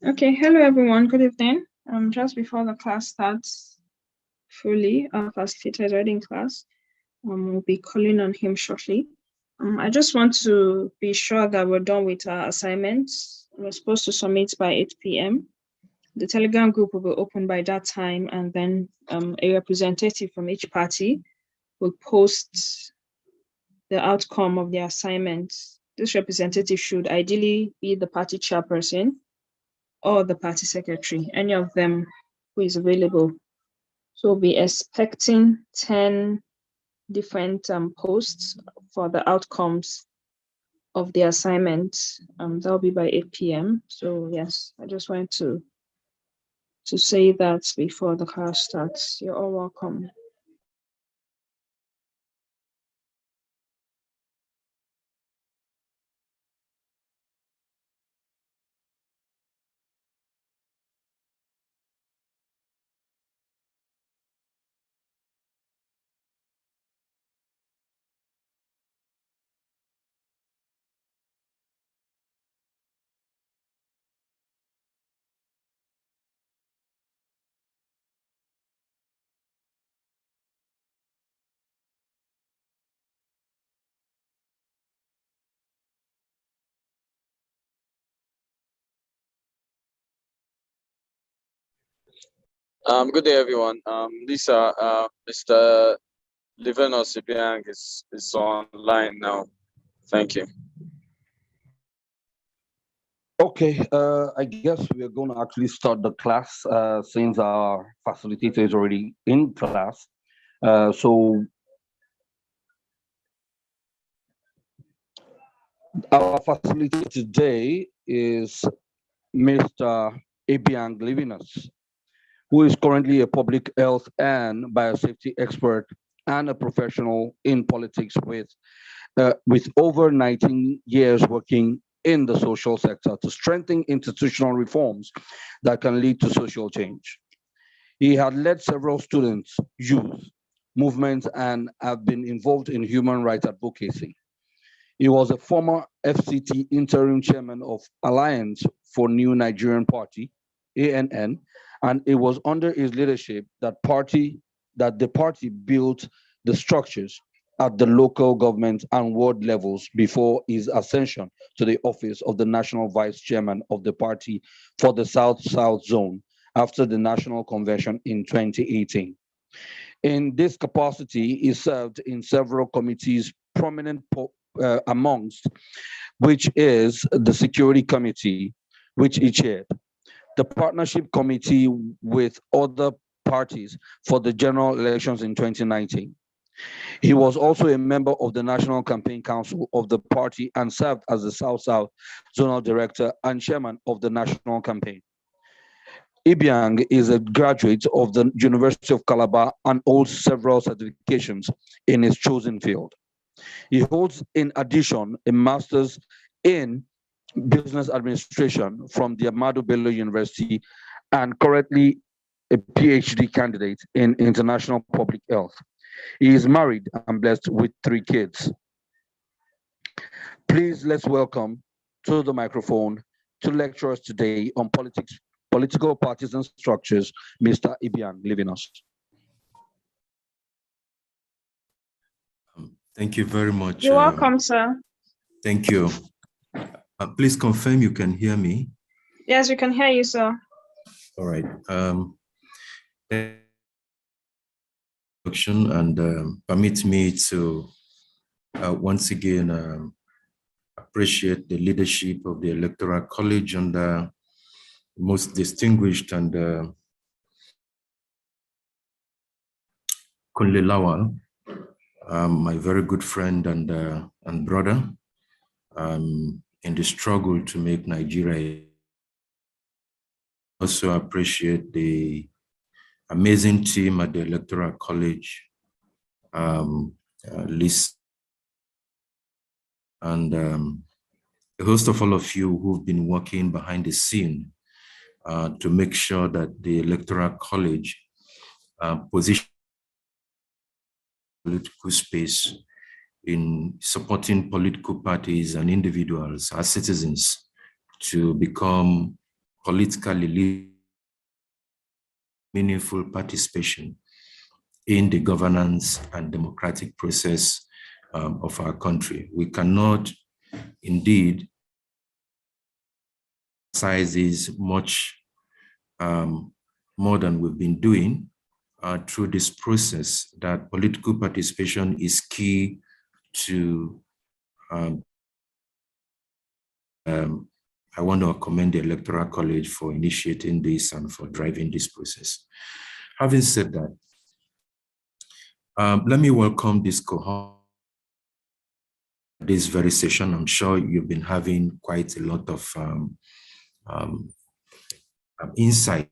Okay, hello everyone, good evening. Just before the class starts fully, our facilitator is already in class. We'll be calling on him shortly. I just want to be sure that we're done with our assignments. We're supposed to submit by 8 p.m. The Telegram group will be open by that time, and then a representative from each party will post the outcome of the assignment. This representative should ideally be the party chairperson or the party secretary, any of them who is available. So we'll be expecting 10 different posts for the outcomes of the assignment. That'll be by 8 p.m. So yes, I just wanted to say that before the class starts. You're all welcome. Good day, everyone. Lisa, Mr. Liveno Sipiang is online now. Thank you. Okay, I guess we are going to actually start the class since our facilitator is already in class. So our facilitator today is Mr. Ebiang Livinus, who is currently a public health and biosafety expert and a professional in politics with over 19 years working in the social sector to strengthen institutional reforms that can lead to social change. He had led several students, youth, movements, and have been involved in human rights advocacy. He was a former FCT interim chairman of Alliance for New Nigerian Party, ANN, and it was under his leadership that the party built the structures at the local government and ward levels before his ascension to the office of the national vice chairman of the party for the South-South zone after the national convention in 2018. In this capacity, he served in several committees, prominent amongst which is the Security Committee, which he chaired, the Partnership Committee with other parties for the general elections in 2019. He was also a member of the National Campaign Council of the party and served as the South-South Zonal Director and Chairman of the National Campaign. Ibiang is a graduate of the University of Calabar and holds several certifications in his chosen field. He holds, in addition, a master's in business administration from the Ahmadu Bello University and currently a PhD candidate in international public health. He is married and blessed with 3 kids. Please let's welcome to the microphone to lecture us today on political parties and structures, Mr. Ibiang Livinus. Thank you very much. You're welcome, sir. Thank you. Please confirm you can hear me. Yes, we can hear you, sir. All right. And permit me to once again appreciate the leadership of the Electoral College and the most distinguished and Kunle Lawal, my very good friend and brother, in the struggle to make Nigeria. Also appreciate the amazing team at the Electoral College, Liz, and a host of all of you who've been working behind the scene to make sure that the Electoral College position political space in supporting political parties and individuals as citizens to become politically meaningful participation in the governance and democratic process of our country. We cannot indeed emphasize this much more than we've been doing through this process, that political participation is key to I want to commend the Electoral College for initiating this and for driving this process. Having said that, let me welcome this cohort. This very session, I'm sure you've been having quite a lot of insight.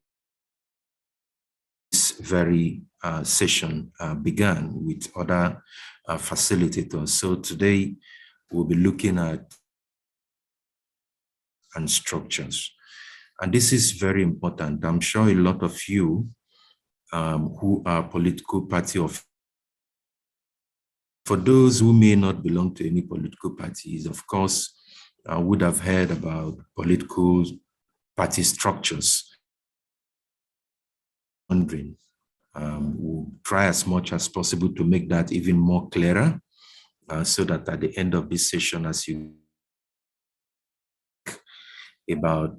This very session began with other facilitators. So today we'll be looking at and structures. And this is very important. I'm sure a lot of you who are political party of, for those who may not belong to any political parties, of course, would have heard about political party structures. Wondering, we'll try as much as possible to make that even more clearer, so that at the end of this session, as you about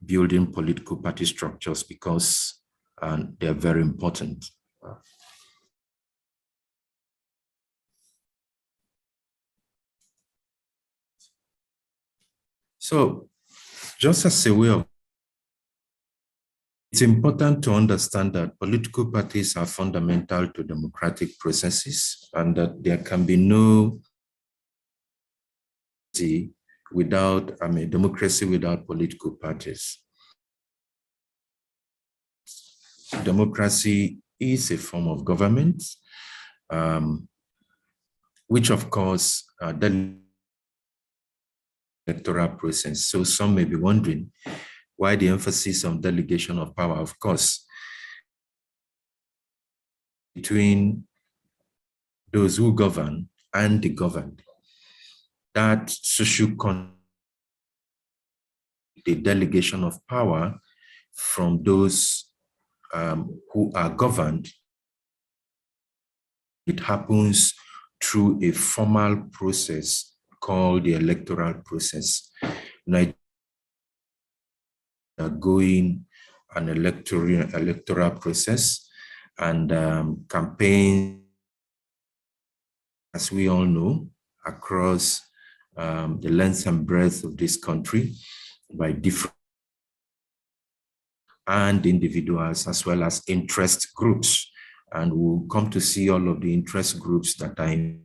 building political party structures, because they're very important. So just as a way of, it's important to understand that political parties are fundamental to democratic processes, and that there can be no without, democracy without political parties. Democracy is a form of government, which of course, the electoral process. So some may be wondering why the emphasis on delegation of power. Of course, between those who govern and the governed, that social the delegation of power from those who are governed, it happens through a formal process called the electoral process. Nigeria going an electoral process, and campaign, as we all know, across the length and breadth of this country by different and individuals, as well as interest groups. And we'll come to see all of the interest groups that are in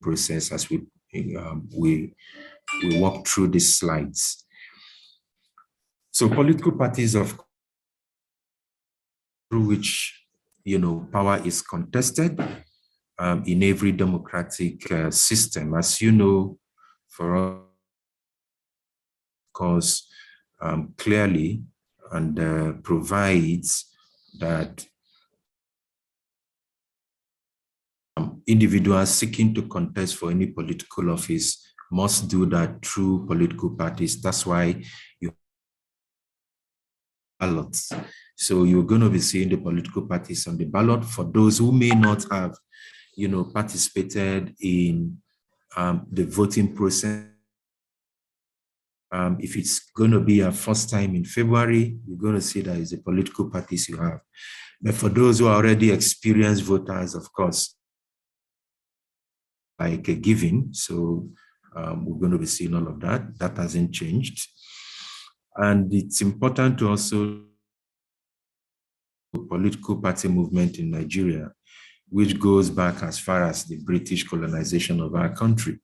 process as we walk through these slides. So political parties, of through which power is contested in every democratic system, as you know, for us, of course, clearly, and provides that individuals seeking to contest for any political office must do that through political parties. That's why you ballots. So you're going to be seeing the political parties on the ballot. For those who may not have, participated in the voting process, if it's going to be a first time in February, you're going to see that is the political parties you have. But for those who are already experienced voters, of course, like a given. So we're going to be seeing all of that. That hasn't changed. And it's important to also political party movement in Nigeria, which goes back as far as the British colonization of our country.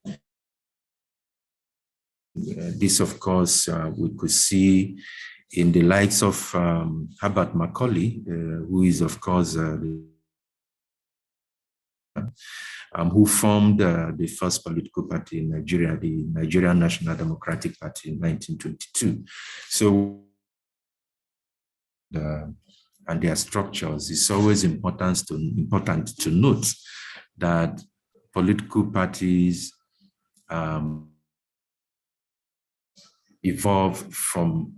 This, of course, we could see in the likes of Herbert Macaulay, who is, of course, who formed the first political party in Nigeria, the Nigerian National Democratic Party in 1922. So, and their structures, it's always important to note that political parties, evolved from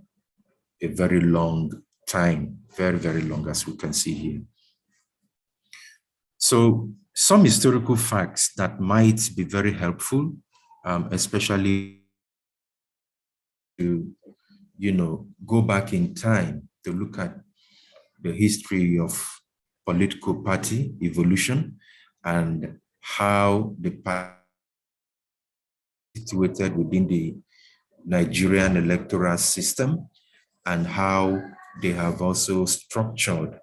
a very long time, very, very long, as we can see here. So some historical facts that might be very helpful, especially to, go back in time to look at the history of political party evolution and how the party situated within the Nigerian electoral system and how they have also structured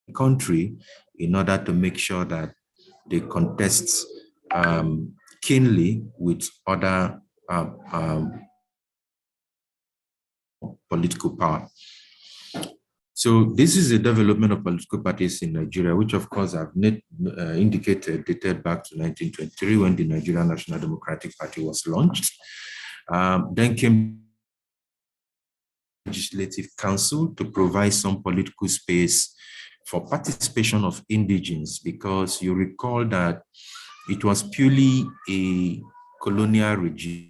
the country in order to make sure that they contest keenly with other political power. So this is the development of political parties in Nigeria, which of course I've indicated dated back to 1923 when the Nigerian National Democratic Party was launched. Then came Legislative Council to provide some political space for participation of indigenes, because you recall that it was purely a colonial regime.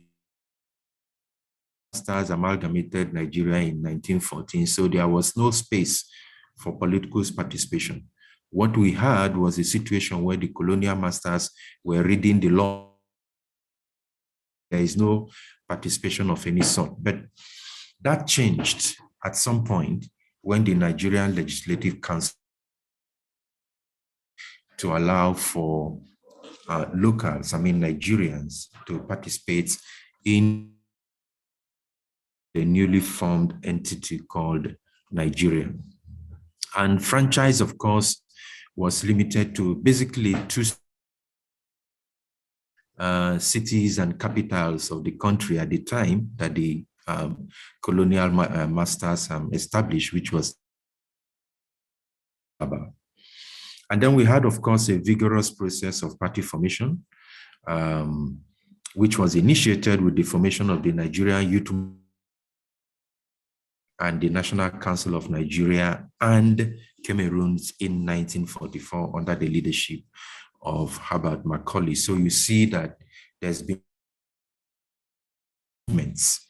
Stars amalgamated Nigeria in 1914, so there was no space for political participation. What we had was a situation where the colonial masters were reading the law. There is no participation of any sort, but that changed at some point when the Nigerian Legislative Council to allow for locals, Nigerians, to participate in the newly formed entity called Nigeria. And franchise, of course, was limited to basically 2 cities and capitals of the country at the time that the colonial masters established, which was Aba. And then we had, of course, a vigorous process of party formation, which was initiated with the formation of the Nigerian Youth and the National Council of Nigeria and Cameroons in 1944 under the leadership of Herbert Macaulay. So you see that there's been movements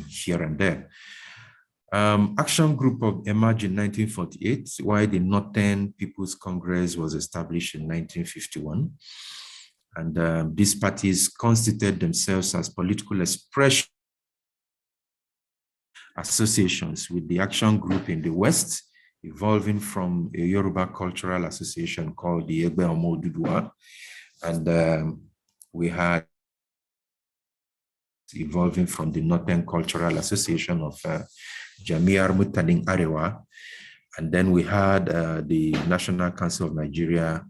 here and there. Action Group emerged in 1948, while the Northern People's Congress was established in 1951. And these parties constituted themselves as political expression associations, with the Action Group in the West evolving from a Yoruba cultural association called the Egbe Omo Oduduwa, and we had evolving from the Northern Cultural Association of Jami'ar Mutanen Arewa, and then we had the National Council of Nigeria,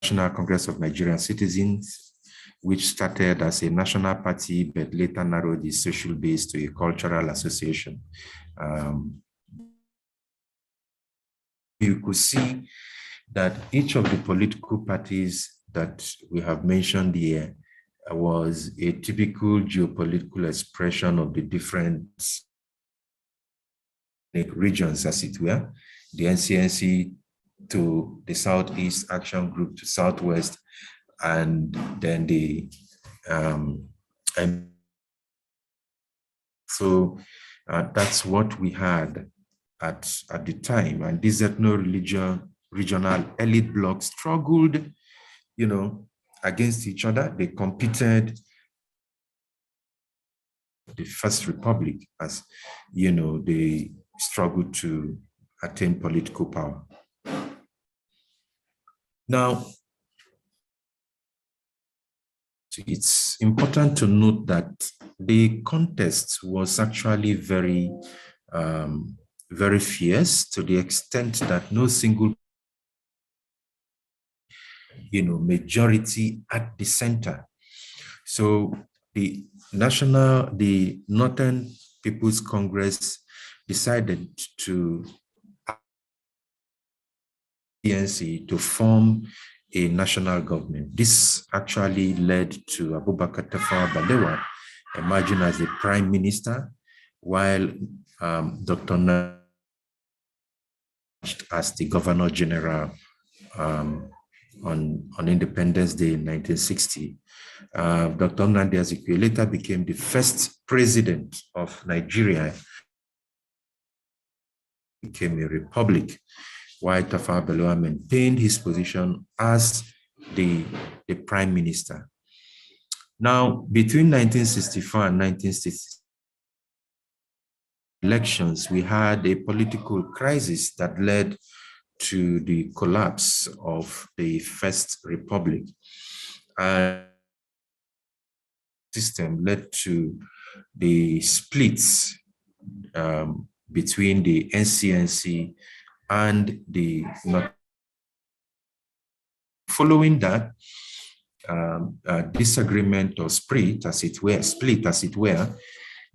National Congress of Nigerian Citizens, which started as a national party, but later narrowed its social base to a cultural association. You could see that each of the political parties that we have mentioned here was a typical geopolitical expression of the different regions, as it were. The NCNC to the Southeast, Action Group to Southwest, and then the so that's what we had at the time. And these regional elite blocs struggled, against each other. They competed. The First Republic, as they struggled to attain political power. Now, it's important to note that the contest was actually very, very fierce, to the extent that no single, majority at the center. So the Northern People's Congress decided to form a national government. This actually led to Abubakar Tafawa Balewa emerging as the prime minister, while Dr. as the governor general on Independence Day in 1960. Dr. Nnamdi Azikiwe later became the first president of Nigeria, became a republic, while Tafawa Balewa maintained his position as the prime minister. Now, between 1964 and 1966 elections, we had a political crisis that led to the collapse of the First Republic. And system led to the splits between the NCNC and the following that disagreement or split, as it were,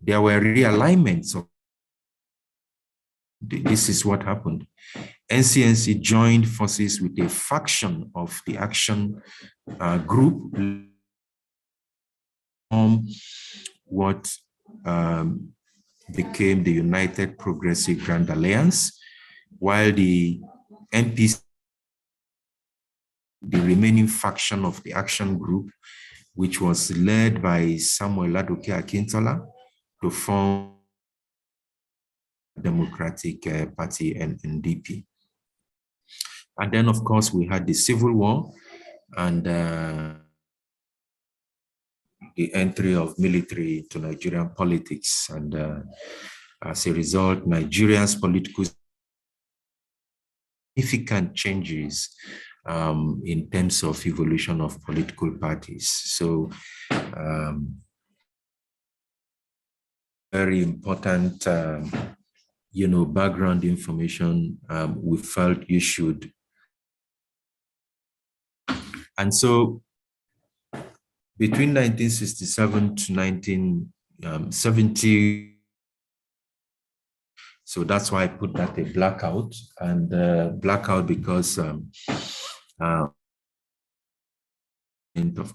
there were realignments of this is what happened. NCNC joined forces with a faction of the Action Group, what became the United Progressive Grand Alliance, while the MPC, the remaining faction of the Action Group, which was led by Samuel Ladoke Akintola, to form Democratic Party and NDP. And then, of course, we had the Civil War and the entry of military to Nigerian politics. And as a result, Nigeria's political significant changes in terms of evolution of political parties. So very important background information we felt you should. And so between 1967 to 1970, so that's why I put that a blackout, and blackout because of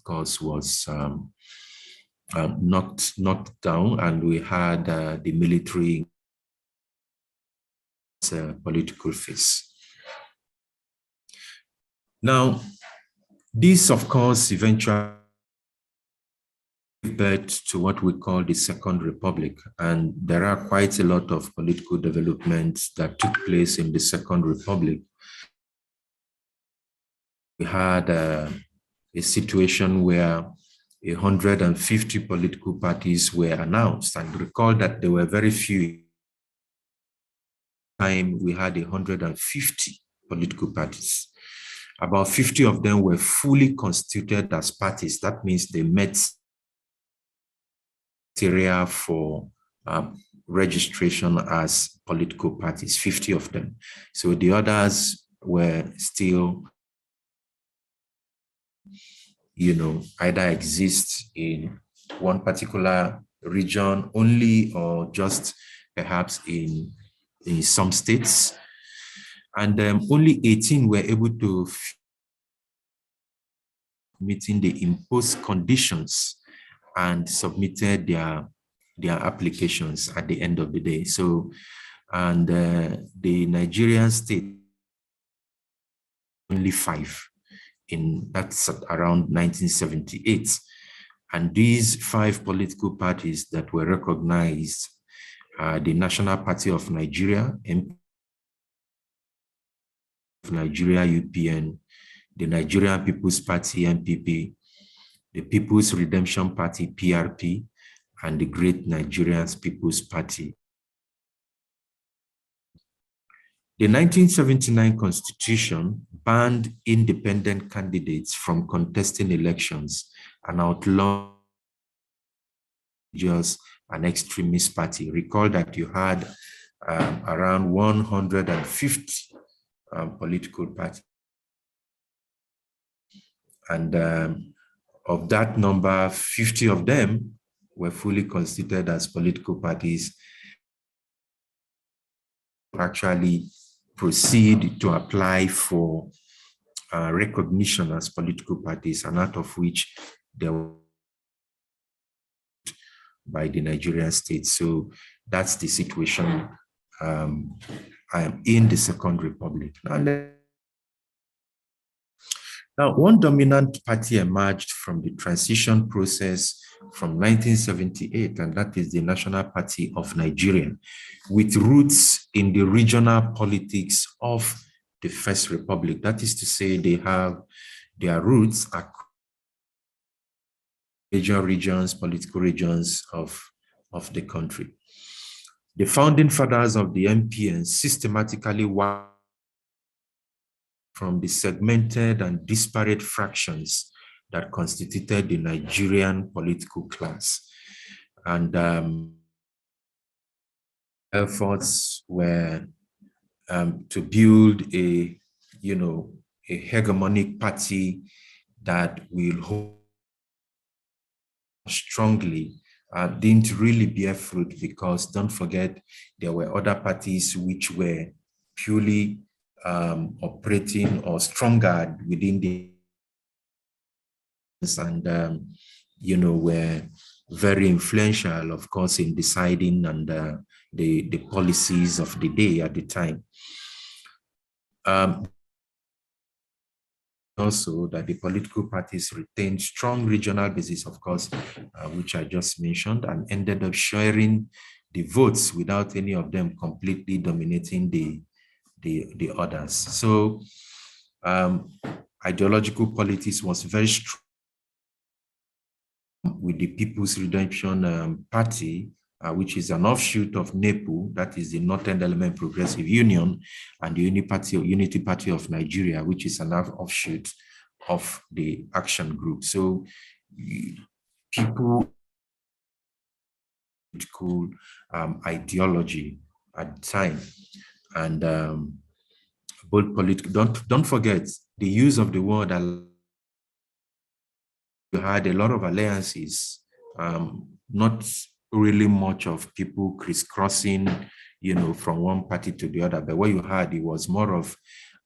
course was knocked down, and we had the military political phase. Now, this, of course, eventually gave birth to what we call the Second Republic, and there are quite a lot of political developments that took place in the Second Republic. We had a situation where 150 political parties were announced, and recall that there were very few. Time we had 150 political parties. About 50 of them were fully constituted as parties. That means they met criteria for registration as political parties, 50 of them. So the others were still, either exist in one particular region only, or just perhaps in some states. And only 18 were able to meeting the imposed conditions and submitted their applications at the end of the day. So, and the Nigerian state, only 5, that's around 1978. And these 5 political parties that were recognized, the National Party of Nigeria, Nigeria UPN, the Nigerian People's Party NPP, the People's Redemption Party PRP, and the Great Nigerian People's Party. The 1979 Constitution banned independent candidates from contesting elections and outlawed an extremist party. Recall that you had around 150 political parties. And of that number, 50 of them were fully constituted as political parties, actually proceed to apply for recognition as political parties, and out of which there were by the Nigerian state. So that's the situation I am in the Second Republic. Now, Now, one dominant party emerged from the transition process from 1978, and that is the National Party of Nigeria, with roots in the regional politics of the First Republic. That is to say, they have their roots across major regions, political regions of the country. The founding fathers of the MPN systematically worked from the segmented and disparate fractions that constituted the Nigerian political class. And efforts were to build a hegemonic party that will hold strongly, didn't really bear fruit, because don't forget, there were other parties which were purely operating or stronger within the and were very influential, of course, in deciding and the policies of the day at the time. Also, that the political parties retained strong regional bases, of course, which I just mentioned, and ended up sharing the votes without any of them completely dominating the others. So ideological politics was very strong with the People's Redemption Party, which is an offshoot of NEPU, that is the Northern Element Progressive Union, and the Unity Party of Nigeria, which is an offshoot of the Action Group. So people political ideology at the time, and both political. Don't forget the use of the word. You had a lot of alliances, not really much of people crisscrossing, from one party to the other. But what you had, it was more of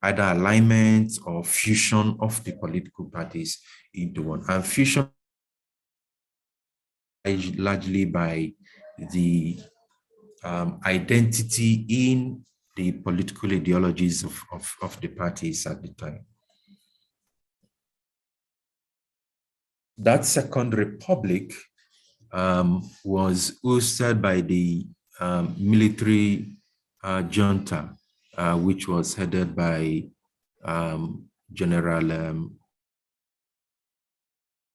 either alignment or fusion of the political parties into one. And fusion largely by the identity in the political ideologies of the parties at the time. That Second Republic was hosted by the military junta, which was headed by General,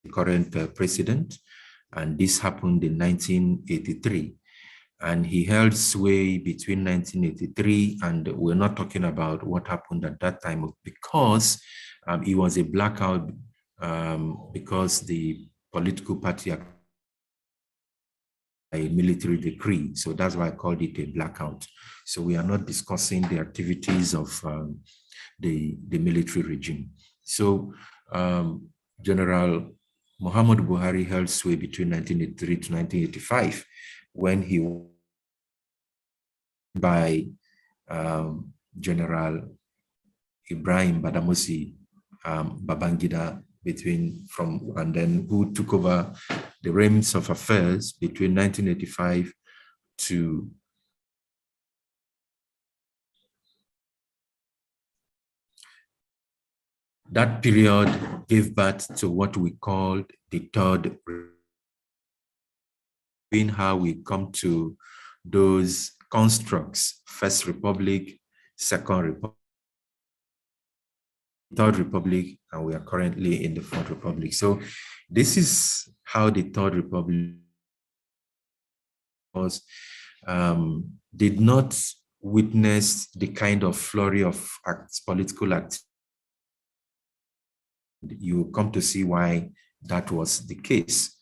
the current president, and this happened in 1983. And he held sway between 1983, and we're not talking about what happened at that time, because it was a blackout, because the political party a military decree. So that's why I called it a blackout. So we are not discussing the activities of the military regime. So General Muhammad Buhari held sway between 1983 to 1985, when he by General Ibrahim Badamasi Babangida, and then who took over the reins of affairs between 1985 to that period gave birth to what we called the Third Republic. In how we come to those constructs: First Republic, Second Republic, Third Republic, and we are currently in the Fourth Republic. So this is how the Third Republic was, did not witness the kind of flurry of political activity. You will come to see why that was the case.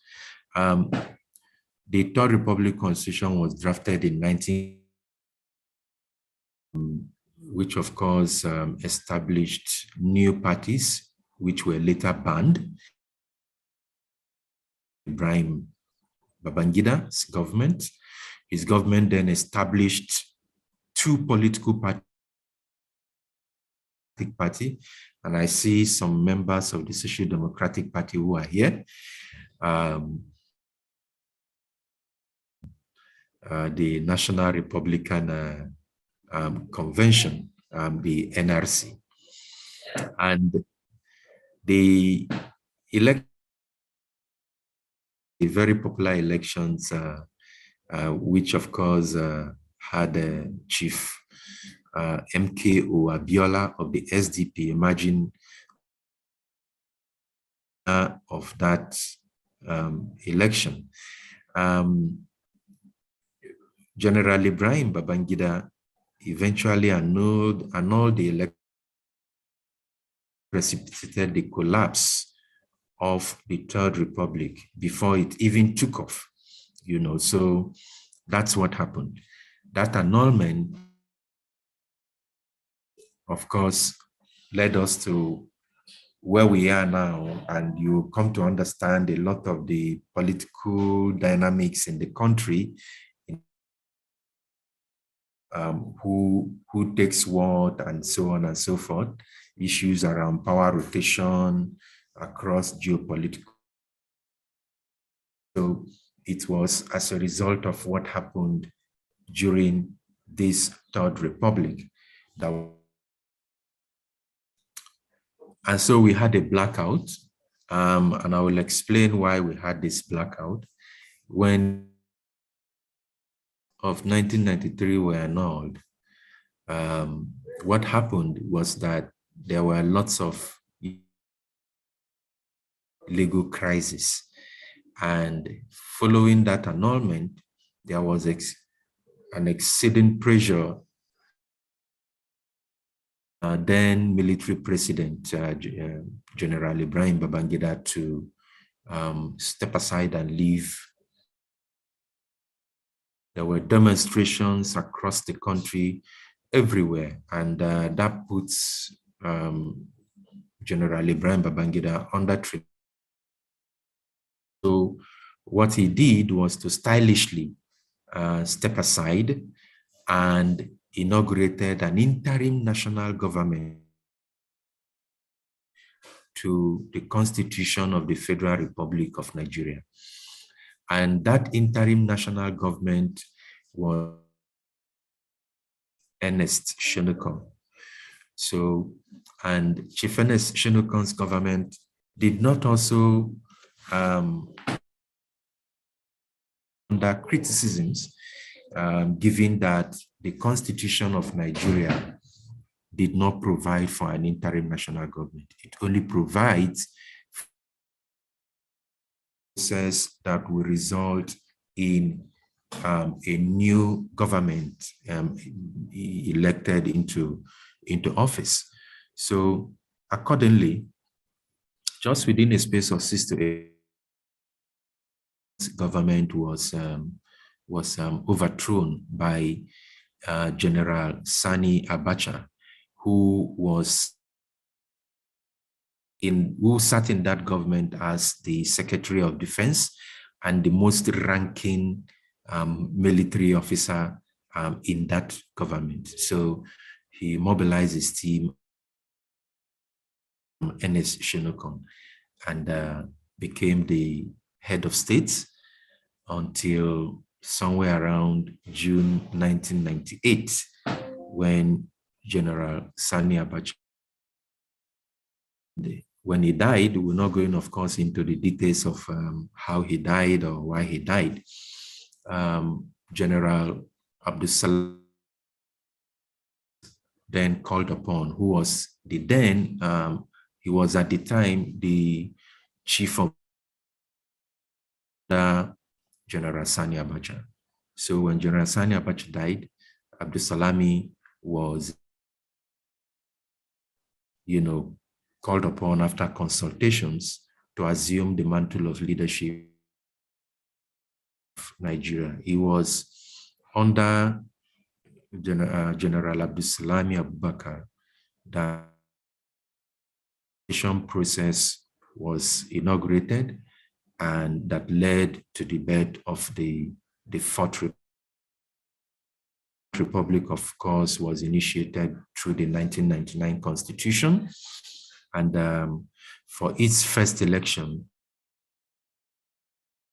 The Third Republic Constitution was drafted in 19, which of course established new parties, which were later banned. Ibrahim Babangida's government. His government then established two political party, and I see some members of the Social Democratic Party who are here. The National Republican Convention, the NRC. And The election, the very popular elections, which of course had Chief MKO Abiola of the SDP emerging of that election. General Ibrahim Babangida eventually annulled the election, precipitated the collapse of the Third Republic before it even took off, so that's what happened. That annulment, of course, led us to where we are now, and you come to understand a lot of the political dynamics in the country, who takes what, and so on and so forth, issues around power rotation across geopolitical. So it was as a result of what happened during this Third Republic and so we had a blackout, and I will explain why we had this blackout. When of 1993 were annulled, what happened was that there were lots of legal crises, and following that annulment, there was an exceeding pressure. Then military president, General Ibrahim Babangida, to step aside and leave. There were demonstrations across the country, everywhere, and that puts General Ibrahim Babangida under threat. So what he did was to stylishly step aside and inaugurated an interim national government to the Constitution of the Federal Republic of Nigeria. And that interim national government was Ernest Shonekan. So, and Chief Ernest Shonekan's government did not also under criticisms, given that the Constitution of Nigeria did not provide for an interim national government. It only provides process that will result in a new government elected into office. So accordingly, just within a space of 6 to 8, government was overthrown by General Sani Abacha, who sat in that government as the Secretary of Defense and the most ranking military officer in that government. So he mobilized his team, Ernest Shonekan, and became the head of state until somewhere around June 1998, when General Sani Abacha, when he died, we're not going, of course, into the details of how he died or why he died. General Abdul Salam then called upon, who was he was at the time the chief of the General Sani Abacha. So when General Sani Abacha died, Abdul Salami was, called upon after consultations to assume the mantle of leadership of Nigeria. He was under General Abdul Salami Abubakar. The process was inaugurated, and that led to the birth of the Fourth Republic, of course, was initiated through the 1999 Constitution. And for its first election,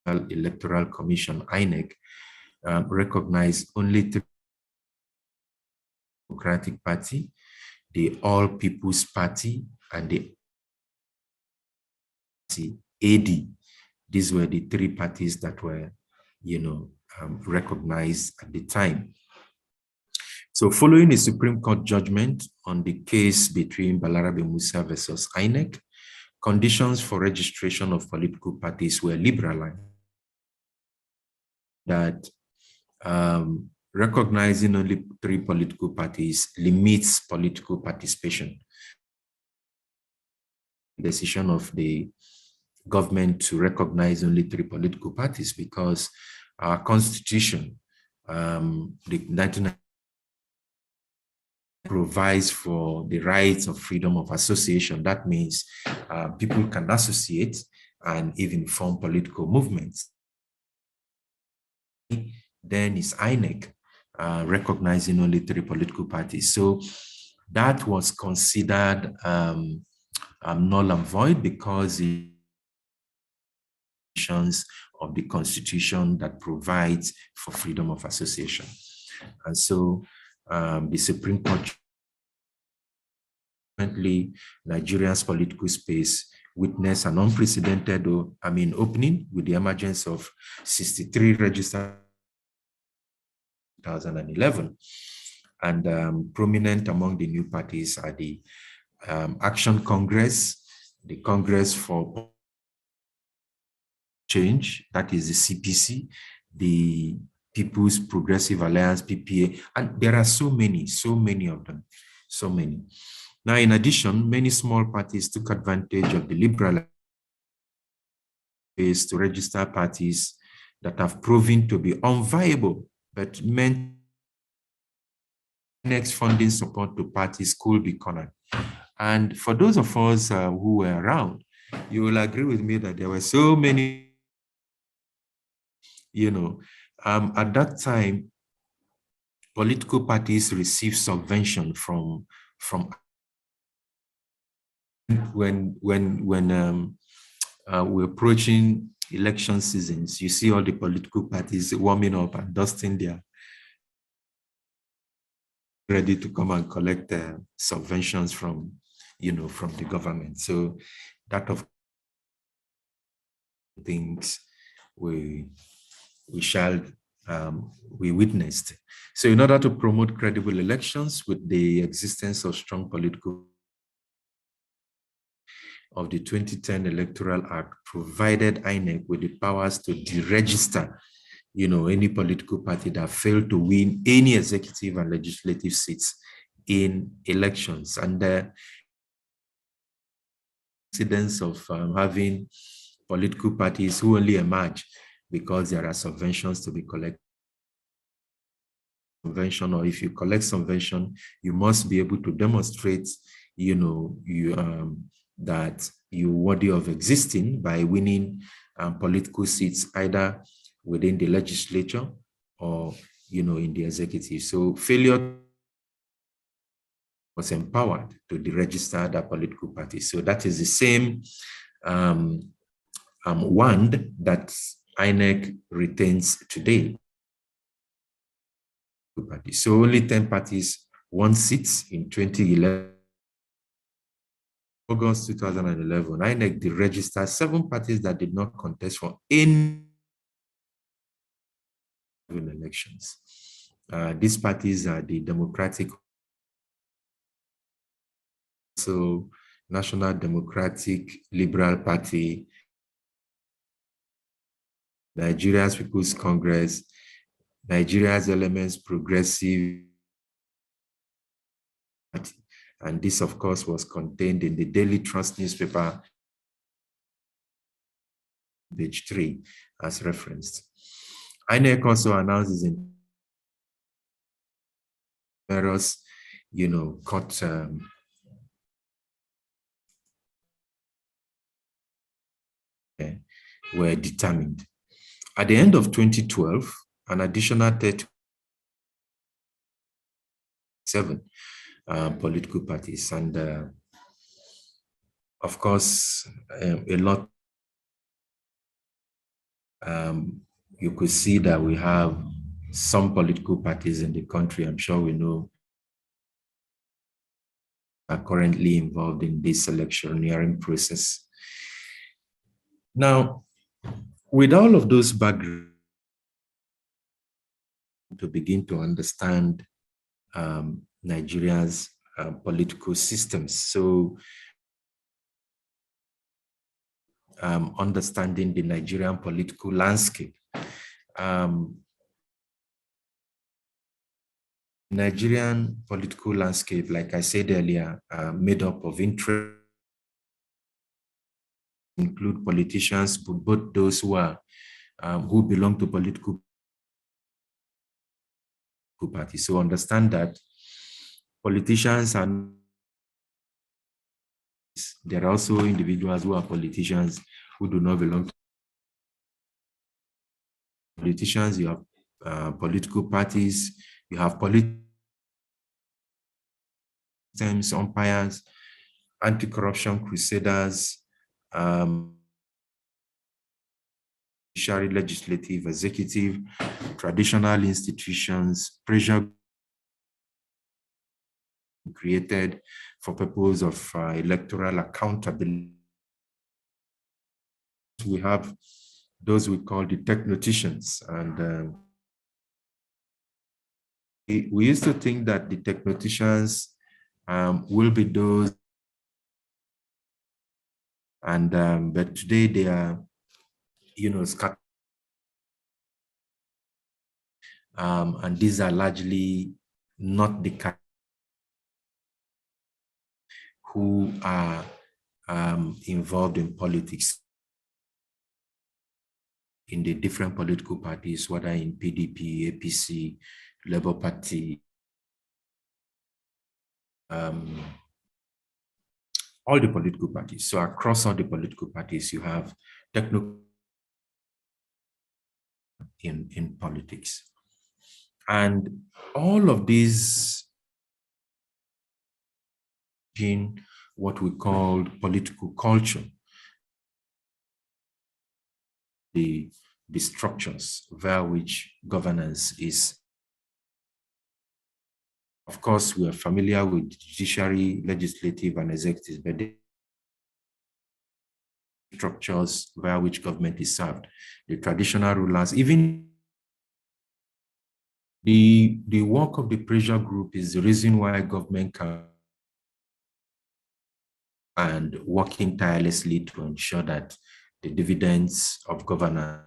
Electoral Commission, INEC, recognized only 3 Democratic Party, the All People's Party, and the party, AD. These were the three parties that were, recognized at the time. So following the Supreme Court judgment on the case between Balarabe Musa versus INEC, conditions for registration of political parties were liberalized. That recognizing only 3 political parties limits political participation. Decision of the government to recognize only 3 political parties, because our constitution, the 1990 provides for the rights of freedom of association. That means people can associate and even form political movements. Then is INEC recognizing only 3 political parties. So that was considered null and void, because the of the Constitution that provides for freedom of association. And so the Supreme Court, currently Nigeria's political space witnessed an unprecedented opening with the emergence of 63 registered 2011. And prominent among the new parties are the Action Congress, the Congress for Change, that is the CPC, the People's Progressive Alliance, PPA, and there are so many of them, so many. Now, in addition, many small parties took advantage of the liberal space to register parties that have proven to be unviable, but meant next funding support to parties could be cornered. And for those of us who were around, you will agree with me that there were so many, at that time, political parties received subvention from when we're approaching election seasons. You see all the political parties warming up and dusting their ready to come and collect subventions from the government. So that of things we witnessed. So in order to promote credible elections with the existence of strong political of the 2010 Electoral Act provided INEC with the powers to deregister any political party that failed to win any executive and legislative seats in elections. And the incidence of having political parties who only emerge because there are subventions to be collected. Subvention, or if you collect subvention, you must be able to demonstrate, that you're worthy of existing by winning political seats either within the legislature or, in the executive. So failure was empowered to deregister that political party. So that is the same wand that INEC retains today. So only 10 parties won seats in 2011. August 2011, INEC deregistered 7 parties that did not contest for any elections. These parties are the Democratic, so National Democratic Liberal Party, Nigeria's People's Congress, Nigeria's Elements Progressive Party. And this, of course, was contained in the Daily Trust newspaper, page 3, as referenced. INEC also announces in various, court were determined. At the end of 2012, an additional 37 political parties, and of course, a lot. You could see that we have some political parties in the country, I'm sure we know, are currently involved in this electioneering process. Now, with all of those backgrounds, to begin to understand Nigeria's political systems. So, understanding the Nigerian political landscape. Nigerian political landscape, like I said earlier, made up of interest, include politicians, but both those who are who belong to political parties. So understand that politicians are, there are also individuals who are politicians who do not belong to politicians. You have political parties, you have systems, umpires, anti-corruption crusaders, judiciary, legislative, executive, traditional institutions, pressure created for purpose of electoral accountability. We have those we call the technoticians, and we used to think that the technoticians will be those, and but today they are, scattered. And these are largely not the kind who are involved in politics in the different political parties, whether in PDP, APC, Labour Party, all the political parties. So across all the political parties, you have techno in politics. And all of these in what we call political culture, the structures via which governance is. Of course, we are familiar with judiciary, legislative, and executive, but the structures via which government is served, the traditional rulers, even the work of the pressure group is the reason why government can and working tirelessly to ensure that the dividends of governance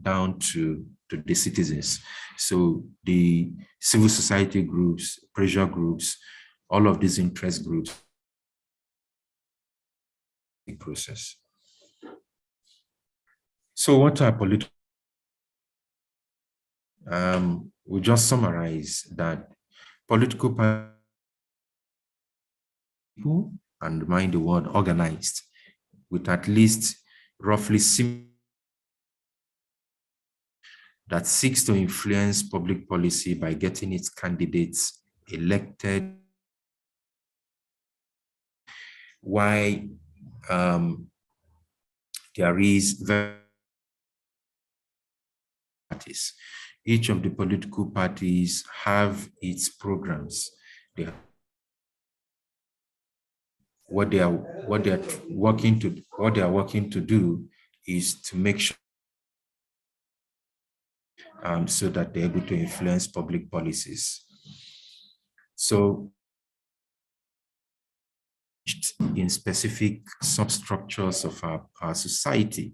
down to the citizens. So the civil society groups, pressure groups, all of these interest groups process. So what are political? We just summarize that political people, and mind the word organized, with at least roughly that seeks to influence public policy by getting its candidates elected. Why there is parties. Each of the political parties have its programs. They have what they are working to do is to make sure so that they're able to influence public policies. So in specific substructures of our society,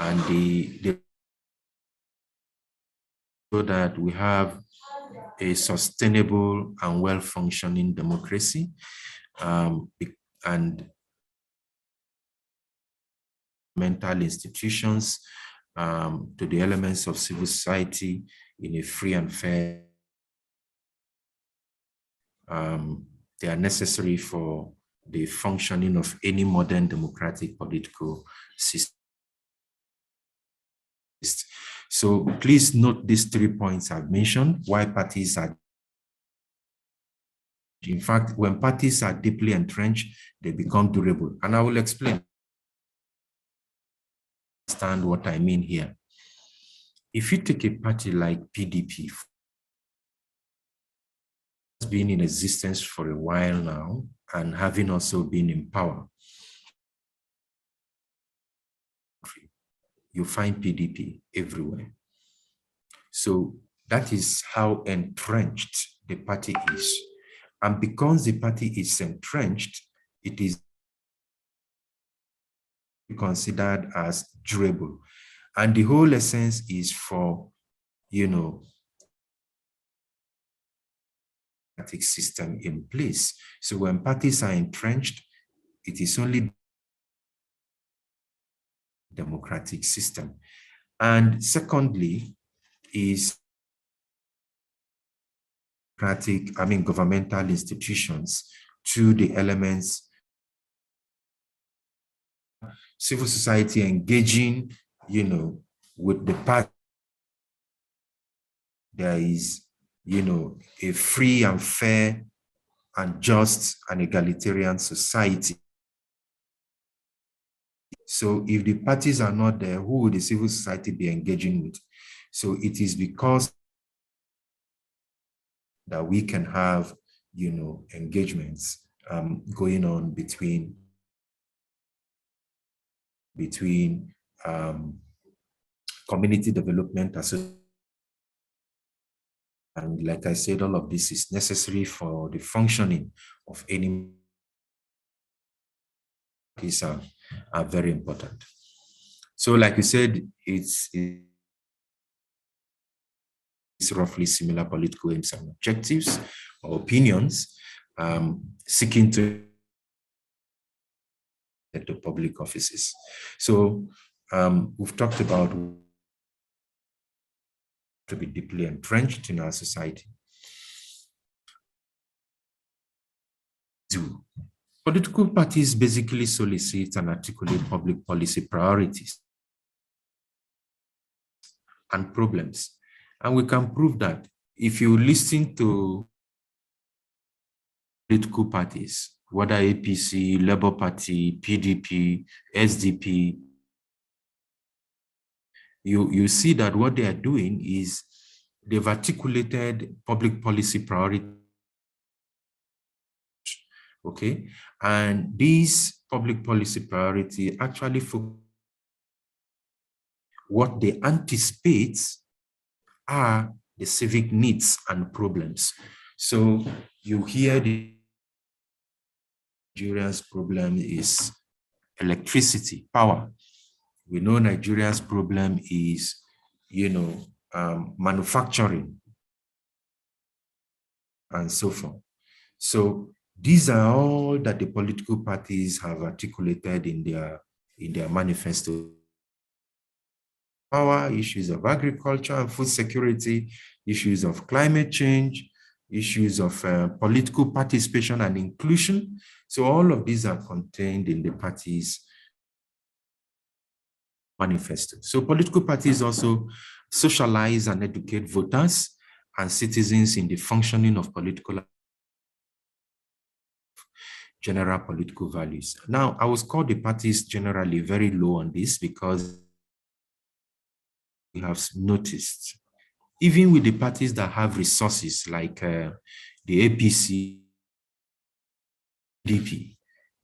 and so that we have a sustainable and well-functioning democracy, and mental institutions to the elements of civil society in a free and fair. They are necessary for the functioning of any modern democratic political system. So please note these 3 points I've mentioned, why parties are. In fact, when parties are deeply entrenched, they become durable. And I will explain. Understand what I mean here. If you take a party like PDP, it's been in existence for a while now, and having also been in power, you find PDP everywhere. So that is how entrenched the party is. And because the party is entrenched, it is considered as durable. And the whole essence is for, system in place. So when parties are entrenched, it is only democratic system. And secondly is governmental institutions to the elements, civil society engaging, with the party. There is, a free and fair and just and egalitarian society. So if the parties are not there, who would the civil society be engaging with? So it is because that we can have, engagements going on between community development associations. And like I said, all of this is necessary for the functioning of any parties are very important. So like you said, it's roughly similar political aims and objectives or opinions, seeking to get to public offices. So we've talked about to be deeply entrenched in our society. Political parties basically solicit and articulate public policy priorities and problems. And we can prove that if you listen to political parties, whether APC, Labour Party, PDP, SDP, you see that what they are doing is they've articulated public policy priorities. Okay, and these public policy priority actually focus what they anticipate are the civic needs and problems. So you hear the Nigeria's problem is electricity, power. We know Nigeria's problem is, manufacturing and so forth. So these are all that the political parties have articulated in their manifesto. Power, issues of agriculture and food security, issues of climate change, issues of political participation and inclusion. So all of these are contained in the party's manifesto. So political parties also socialize and educate voters and citizens in the functioning of political general political values. Now, I would call the parties generally very low on this because we have noticed, even with the parties that have resources like the APC, DP,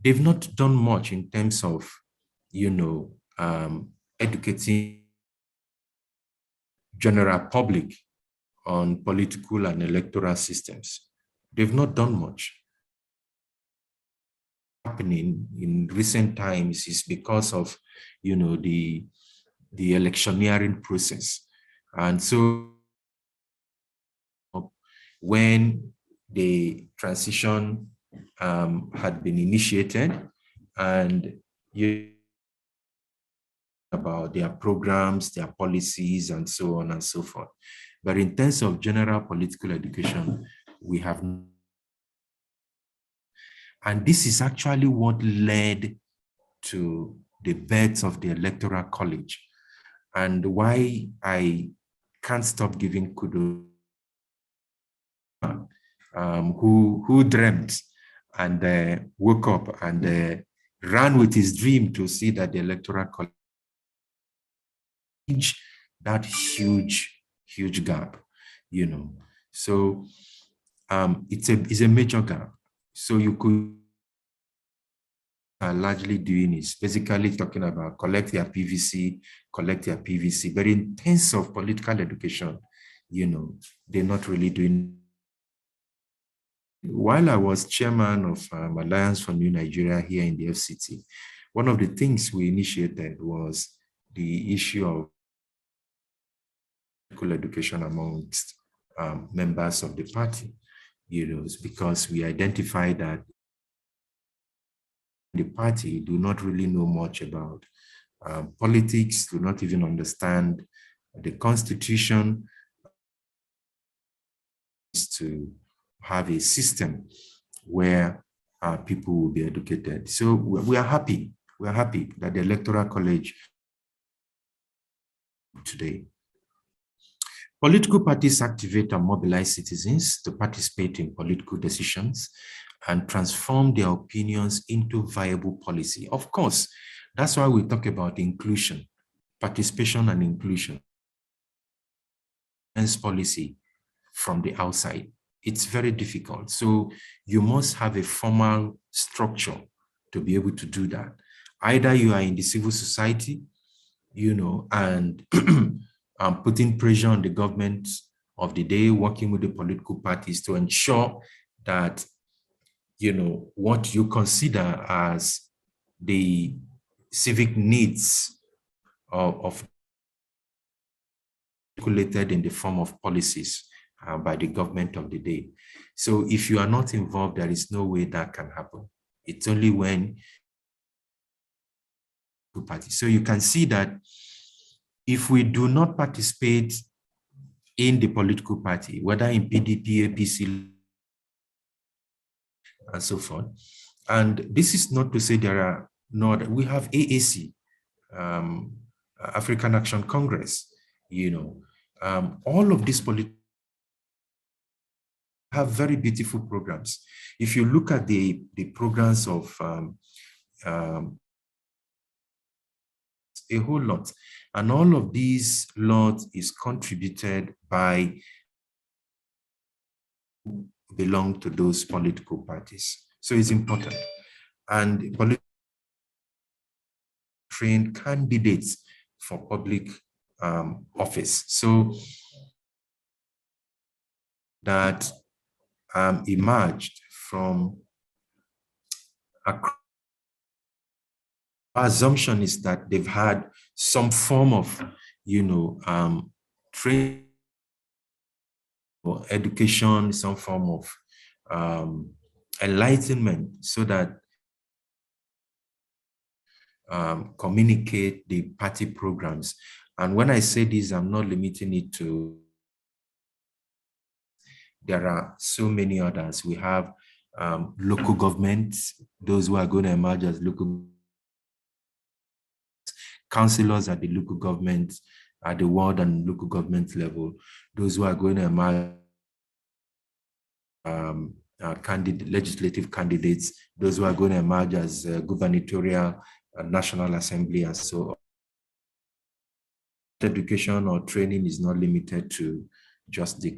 they've not done much in terms of, educating general public on political and electoral systems. They've not done much. Happening in recent times is because of, the electioneering process. And so when the transition had been initiated and about their programs, their policies, and so on and so forth. But in terms of general political education, we have. And this is actually what led to the birth of the Electoral College and why I can't stop giving kudos who dreamt and woke up and ran with his dream to see that the Electoral College that huge gap, So it's a major gap. So you could are largely doing is basically talking about collect their PVC, but in terms of political education, you know, they're not really doing. While I was chairman of Alliance for New Nigeria here in the FCT, one of the things we initiated was the issue of political education amongst members of the party, you know, because we identified that the party do not really know much about politics, do not even understand the constitution, is to have a system where people will be educated. So we are happy. We are happy that the Electoral College today. Political parties activate and mobilize citizens to participate in political decisions and transform their opinions into viable policy. Of course, that's why we talk about inclusion, participation and inclusion. Policy from the outside. It's very difficult. So you must have a formal structure to be able to do that. Either you are in the civil society, you know, and putting pressure on the government of the day, working with the political parties to ensure that, you know, what you consider as the civic needs of articulated in the form of policies by the government of the day. So if you are not involved, there is no way that can happen. It's only when parties. So you can see that if we do not participate in the political party, whether in PDP, APC, and so forth, and this is not to say there are not, we have AAC, African Action Congress, you know, all of these political have very beautiful programs. If you look at the programs of a whole lot, and all of these lot is contributed by belong to those political parties. So it's important. And trained candidates for public office. So that emerged from our assumption is that they've had some form of, you know, training or education, some form of enlightenment, so that communicate the party programs. And when I say this, I'm not limiting it to, there are so many others. We have local governments, those who are going to emerge as local councillors at the local government, at the ward and local government level, those who are going to emerge legislative candidates, those who are going to emerge as gubernatorial and National Assembly, and so on. Education or training is not limited to just the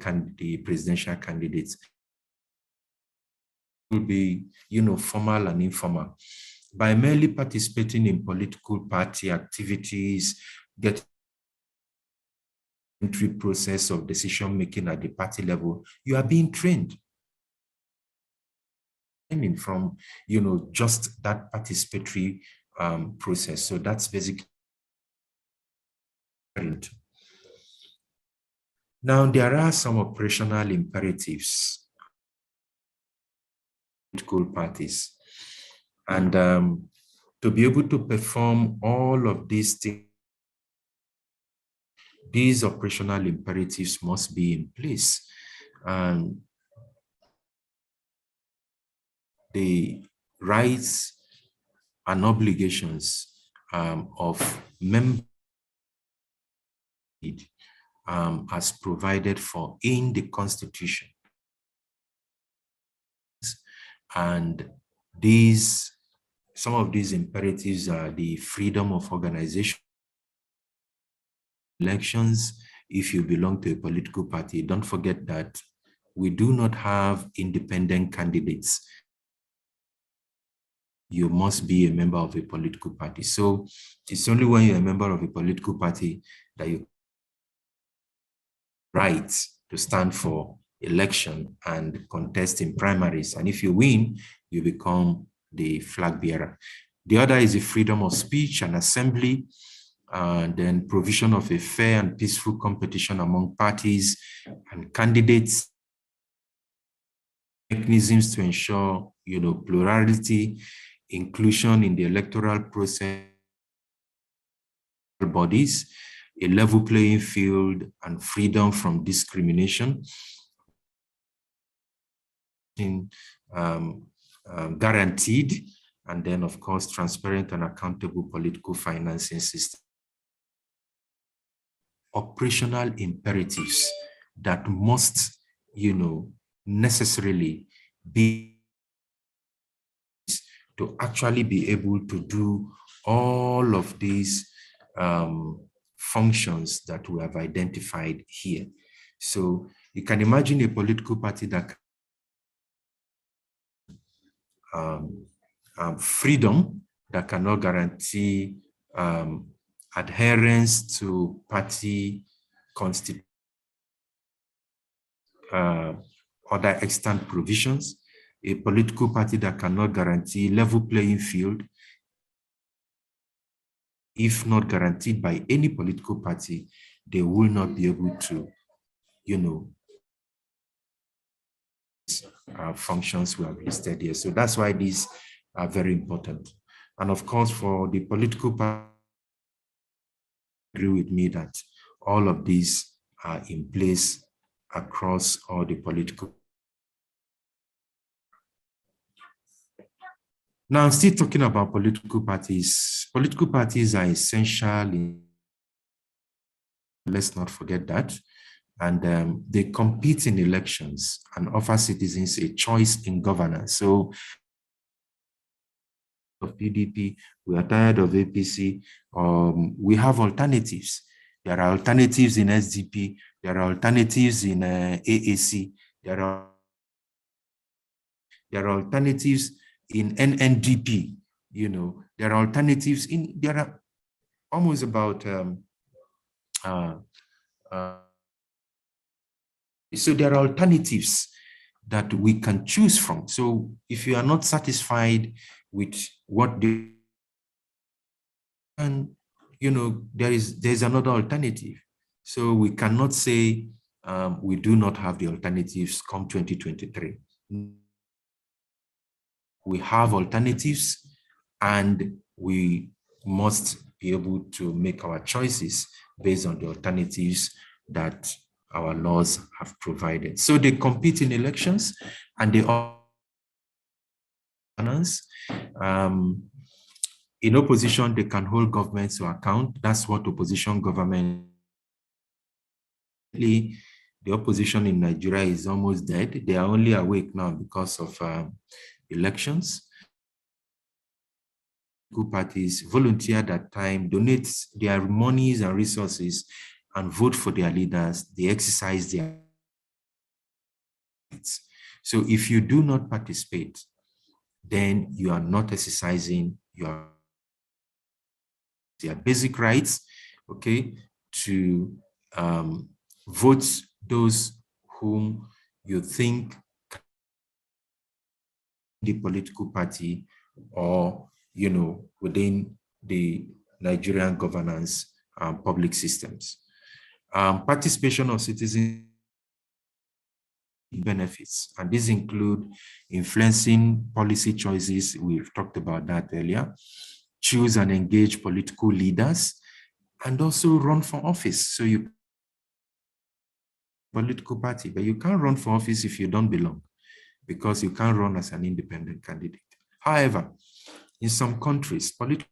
presidential candidates. It will be, you know, formal and informal. By merely participating in political party activities, get entry process of decision making at the party level, you are being trained. From, you know, just that participatory process. So that's basically. Now, there are some operational imperatives political parties. And to be able to perform all of these things, these operational imperatives must be in place. And the rights and obligations of members as provided for in the Constitution. And some of these imperatives are the freedom of organization, elections. If you belong to a political party, don't forget that we do not have independent candidates. you must be a member of a political party. So it's only when you're a member of a political party that you right to stand for election and contest in primaries. And if you win, you become the flag bearer. The other is the freedom of speech and assembly, and then provision of a fair and peaceful competition among parties and candidates, mechanisms to ensure, plurality, inclusion in the electoral process, bodies, a level playing field, and freedom from discrimination. Guaranteed, and then of course transparent and accountable political financing system. Operational imperatives that must, necessarily be to actually be able to do all of these functions that we have identified here. So you can imagine a political party that freedom, that cannot guarantee adherence to party constitution, other extant provisions, a political party that cannot guarantee level playing field. If not guaranteed by any political party, they will not be able to, functions we have listed here. So that's why these are very important. And of course, for the political party, agree with me that all of these are in place across all the political. Now, I'm still talking about political parties. Political parties are essential. Let's not forget that. And they compete in elections and offer citizens a choice in governance. So, of PDP, we are tired of APC. We have alternatives. There are alternatives in SDP. There are alternatives in AAC. There are alternatives in NNDP. There are alternatives there are almost about so there are alternatives that we can choose from. So if you are not satisfied with what they, and there's another alternative. So we cannot say we do not have the alternatives come 2023. We have alternatives, and we must be able to make our choices based on the alternatives that our laws have provided. So they compete in elections, and they in opposition, they can hold governments to account. That's what opposition government. The opposition in Nigeria is almost dead. They are only awake now because of elections. Political parties volunteer that time, donate their monies and resources, and vote for their leaders. They exercise their rights. So if you do not participate, then you are not exercising your basic rights, okay, to vote those whom you think the political party or, within the Nigerian governance public systems. Participation of citizens benefits, and these include influencing policy choices. We've talked about that earlier. Choose and engage political leaders, and also run for office. So you political party, but you can't run for office if you don't belong, because you can't run as an independent candidate. However, in some countries, political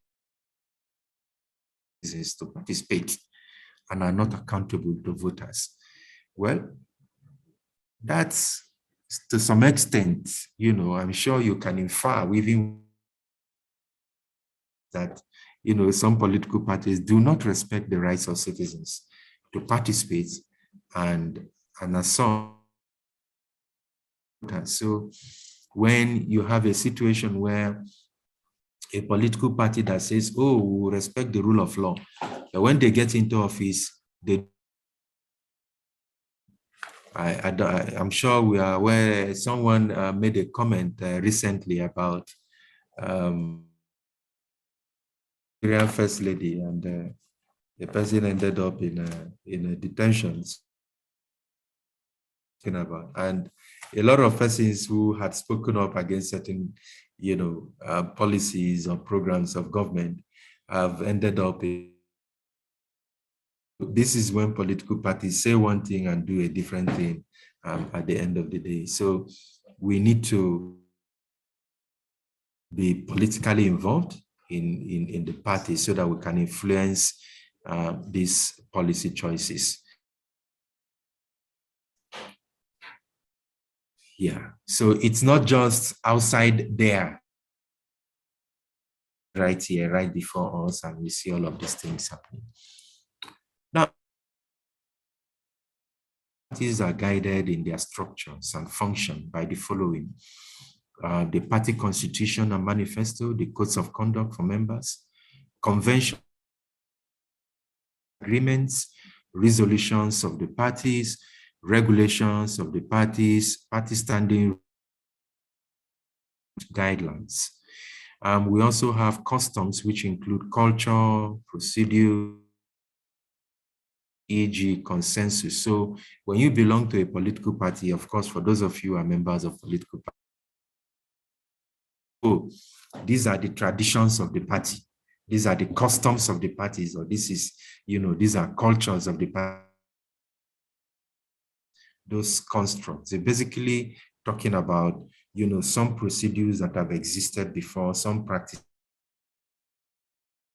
citizens to participate and are not accountable to voters. Well, that's to some extent, I'm sure you can infer within that, some political parties do not respect the rights of citizens to participate and assault. So when you have a situation where a political party that says, oh, we respect the rule of law. But when they get into office, I'm sure we are aware, someone made a comment recently about Nigerian First Lady, and the person ended up in a detention. And a lot of persons who had spoken up against certain, policies or programs of government have ended up in. This is when political parties say one thing and do a different thing at the end of the day. So we need to be politically involved in the party so that we can influence these policy choices. Yeah, so it's not just outside there, right here, right before us, and we see all of these things happening. Now, parties are guided in their structures and function by the following: the party constitution and manifesto, the codes of conduct for members, convention, agreements, resolutions of the parties, regulations of the parties, party standing guidelines. We also have customs, which include culture, procedure, e.g. consensus. So when you belong to a political party, of course, for those of you who are members of political party, these are the traditions of the party. These are the customs of the parties, or this is, these are cultures of the party. Those constructs, they're basically talking about, some procedures that have existed before, some practice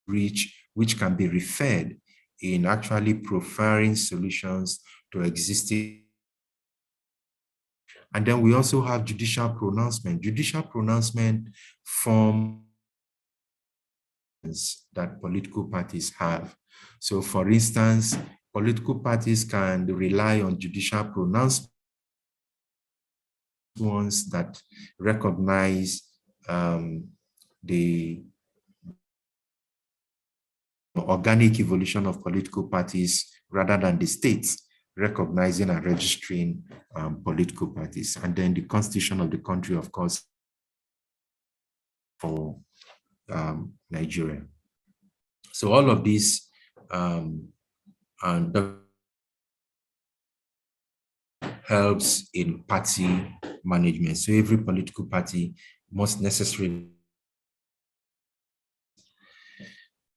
which can be referred in actually providing solutions to existing. And then we also have judicial pronouncement. Judicial pronouncement form that political parties have. So for instance, political parties can rely on judicial pronouncements, ones that recognize the organic evolution of political parties rather than the states recognizing and registering political parties. And then the constitution of the country, of course, for Nigeria. So all of these helps in party management. So every political party must necessarily.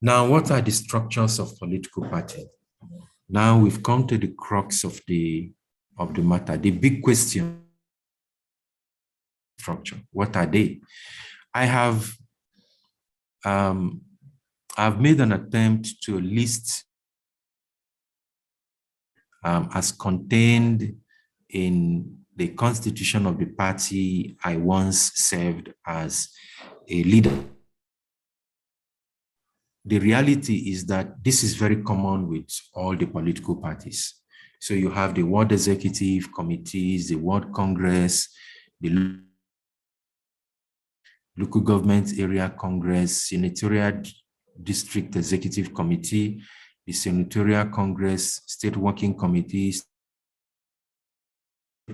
Now, what are the structures of political party? Now we've come to the crux of the matter. The big question: structure. What are they? I've made an attempt to list as contained in the constitution of the party I once served as a leader. The reality is that this is very common with all the political parties. So you have the World Executive Committees, the World Congress, the Local Government Area Congress, Senatorial District Executive Committee, the Senatorial Congress, State Working Committees,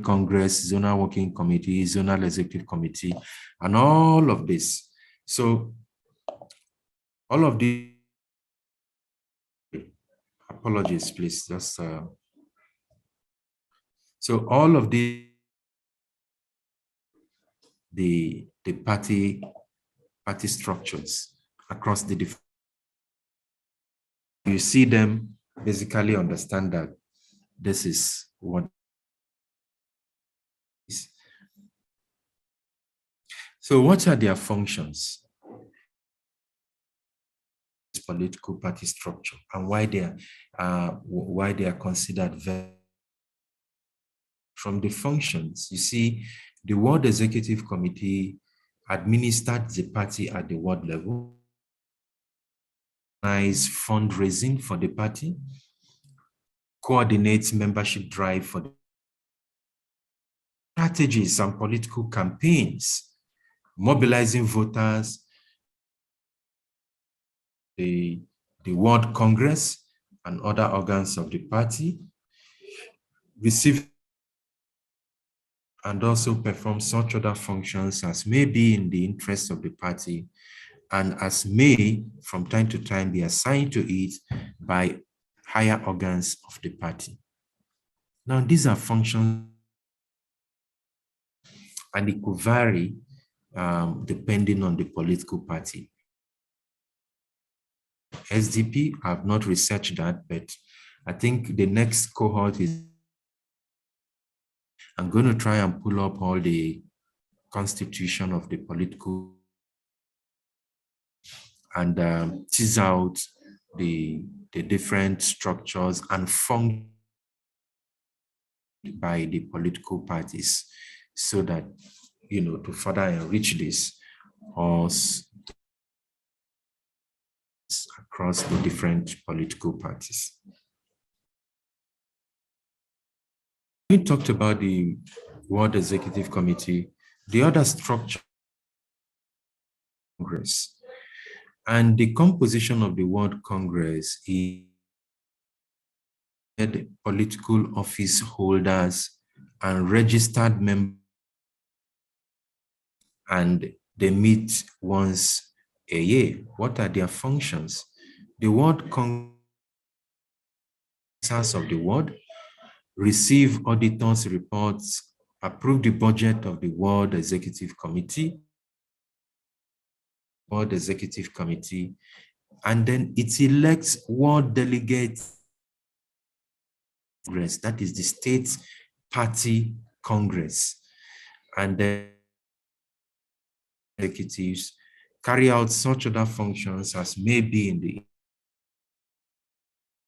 Congress, Zonal Working Committee, Zonal Executive Committee, and all of this. So all of the apologies, please. Just so all of the party structures across the different. You see them basically understand that this is what is. So what are their functions? Political party structure and why they are considered very. From the functions, you see, the World Executive Committee administered the party at the world level, organize fundraising for the party, coordinates membership drive for the strategies and political campaigns, mobilizing voters, the World Congress and other organs of the party, receive and also perform such other functions as may be in the interest of the party and as may from time to time be assigned to it by higher organs of the party. Now, these are functions and it could vary depending on the political party. SDP, I've not researched that, but I think the next cohort is, I'm going to try and pull up all the constitution of the political and tease out the different structures and functions by the political parties so that, you know, to further enrich this or across the different political parties. We talked about the World Executive Committee, the other structure, Congress, and the composition of the World Congress is political office holders and registered members, and they meet once a year. What are their functions? The World Congress of the world receive auditors' reports, approve the budget of the World Executive Committee, and then it elects world delegates. Congress, that is the state party Congress, and then executives carry out such other functions as may be in the.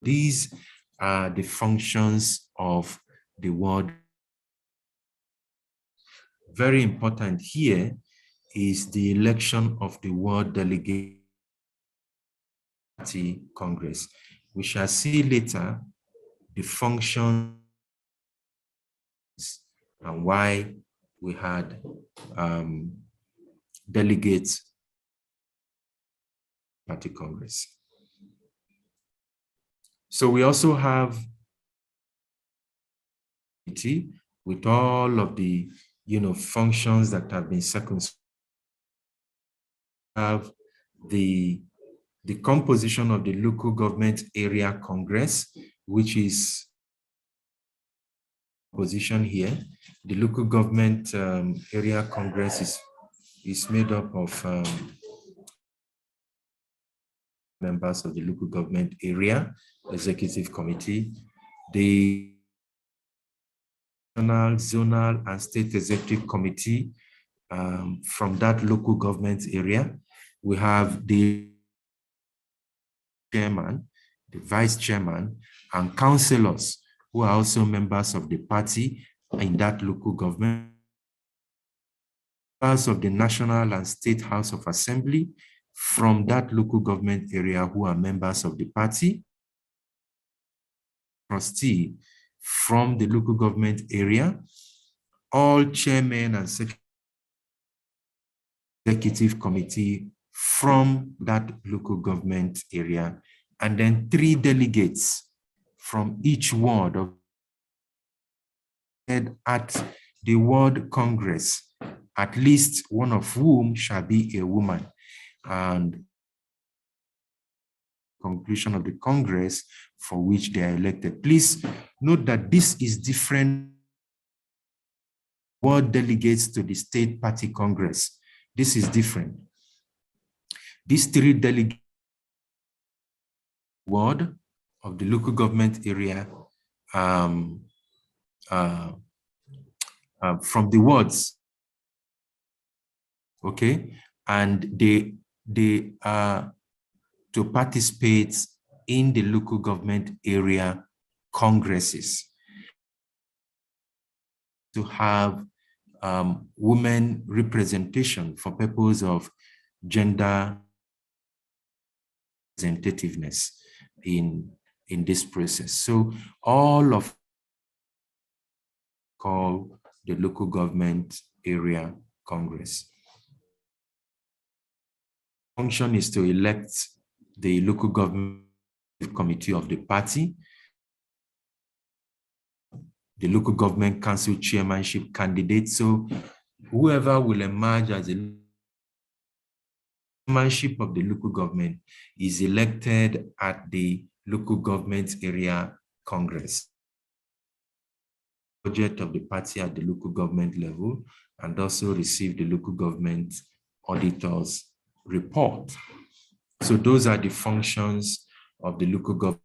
These are the functions of the world. Very important here is the election of the World Delegate Party Congress. We shall see later the function and why we had delegates party Congress. So we also have with all of the functions that have been circumscribed. Have the composition of the local government area Congress, which is position here. The local government area Congress is made up of members of the local government area executive committee, the national, zonal, and state executive committee from that local government area. We have the chairman, the vice chairman, and councillors who are also members of the party in that local government. Members of the National and State House of Assembly from that local government area who are members of the party. Trustee from the local government area. All chairmen and executive committee from that local government area, and then 3 delegates from each ward of at the World Congress, at least one of whom shall be a woman. And conclusion of the Congress for which they are elected. Please note that this is different. World delegates to the state party Congress. This is different. These 3 delegates ward of the local government area from the wards, okay, and they are to participate in the local government area congresses, to have women representation for purpose of gender representativeness in this process. So all of call the local government area Congress. Function is to elect the local government committee of the party, the local government council chairmanship candidate. So whoever will emerge as a chairmanship of the local government is elected at the local government area congress. Budget of the party at the local government level, and also receive the local government auditor's report. So those are the functions of the local government.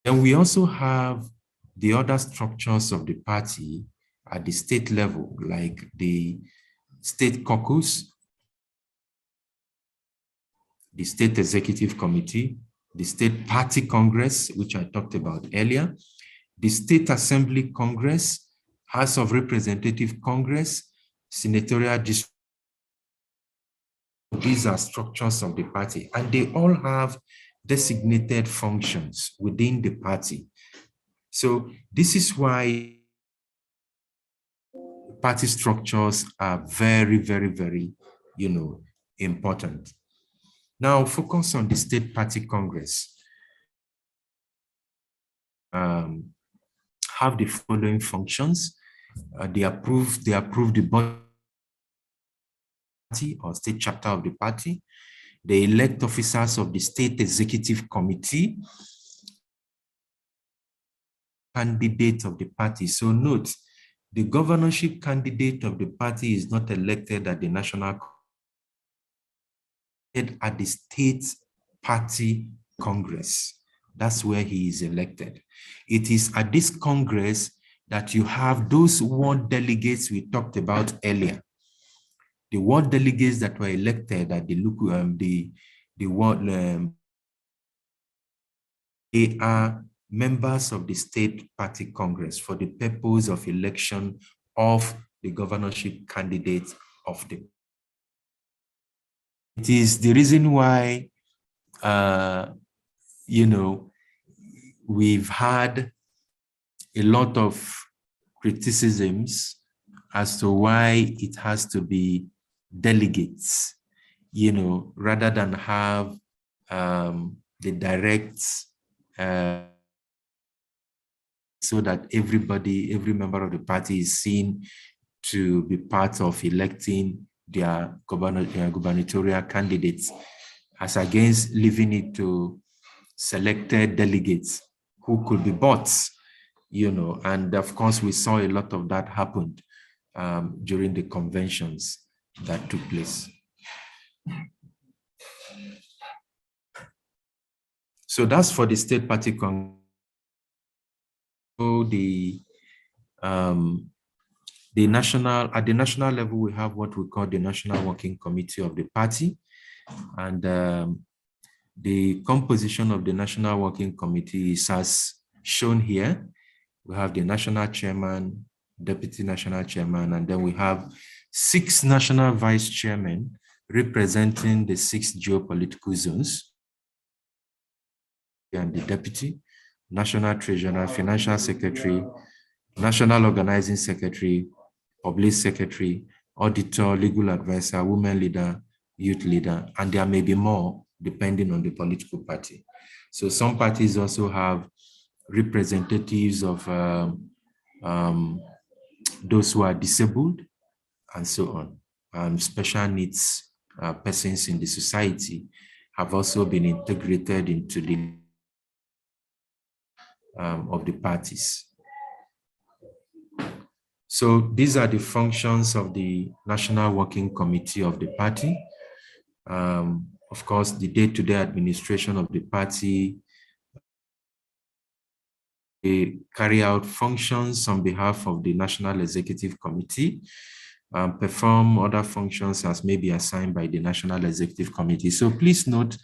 And we also have the other structures of the party at the state level, like the state caucus, the state executive committee, the state party congress, which I talked about earlier, the state assembly congress, House of Representative Congress, senatorial district. These are structures of the party, and they all have designated functions within the party. So this is why party structures are very, very, very, important. Now focus on the state party congress. Have the following functions. They approve the budget or state chapter of the party. They elect officers of the state executive committee, candidate of the party. So note, the governorship candidate of the party is not elected at the national, at the state party congress. That's where he is elected. It is at this congress that you have those ward delegates we talked about earlier. The ward delegates that were elected at the local, ward, they are members of the state party congress for the purpose of election of the governorship candidate of the. It is the reason why, we've had a lot of criticisms as to why it has to be delegates, rather than have the direct, so that every member of the party is seen to be part of electing their gubernatorial candidates, as against leaving it to selected delegates who could be bots, and of course we saw a lot of that happened during the conventions that took place. So that's for the state party congress. So at the national level, we have what we call the National Working Committee of the party, and the composition of the National Working Committee is as shown here. We have the national chairman, deputy national chairman, and then we have 6 national vice chairmen representing the 6 geopolitical zones, and the deputy, national treasurer, financial secretary, national organizing secretary, public secretary, auditor, legal advisor, women leader, youth leader, and there may be more depending on the political party. So some parties also have representatives of those who are disabled and so on. Special needs persons in the society have also been integrated into the of the parties. So these are the functions of the National Working Committee of the party. Of course, the day-to-day administration of the party, they carry out functions on behalf of the National Executive Committee, perform other functions as may be assigned by the National Executive Committee. So please note,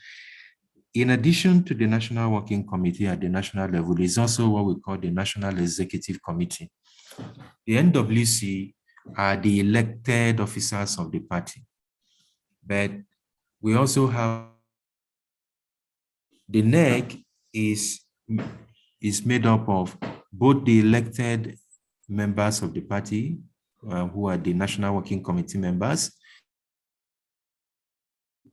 in addition to the National Working Committee at the national level, there is also what we call the National Executive Committee. The NWC are the elected officers of the party, but we also have the NEC is made up of both the elected members of the party, who are the National Working Committee members,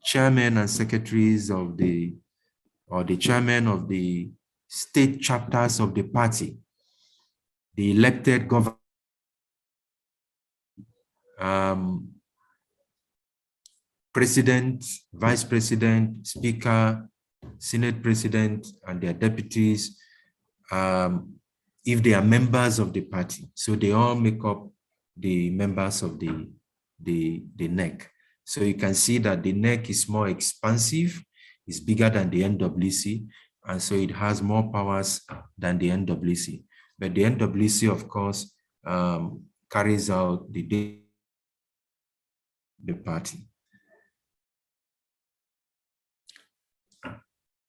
chairmen and secretaries of the chairman of the state chapters of the party, the elected government, president, vice president, speaker, senate president, and their deputies, if they are members of the party. So they all make up the members of the NEC. So you can see that the NEC is more expansive, it's bigger than the NWC, and so it has more powers than the NWC. But the NWC, of course, carries out the party.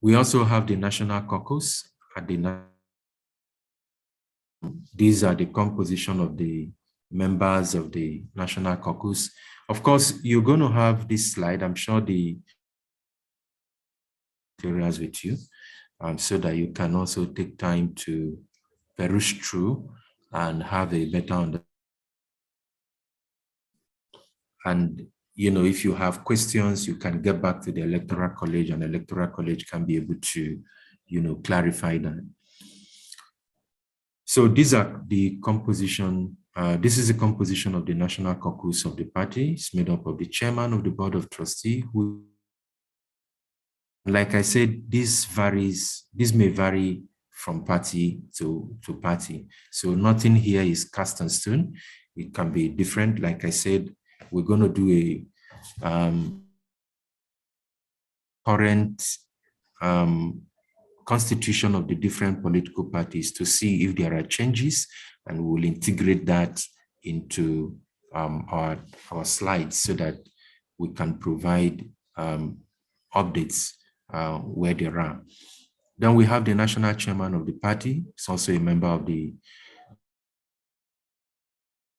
We also have the National Caucus at the. These are the composition of the members of the National Caucus. Of course, you're going to have this slide. I'm sure the materials with you, so that you can also take time to peruse through and have a better understanding. And if you have questions, you can get back to the Electoral College, and the Electoral College can be able to, clarify that. So these are the composition. This is the composition of the National Caucus of the party. It's made up of the chairman of the Board of Trustees, who, like I said, this may vary from party to party. So nothing here is cast in stone. It can be different. Like I said, we're going to do a current constitution of the different political parties to see if there are changes, and we'll integrate that into our slides so that we can provide updates where there are. Then we have the national chairman of the party. He's also a member of the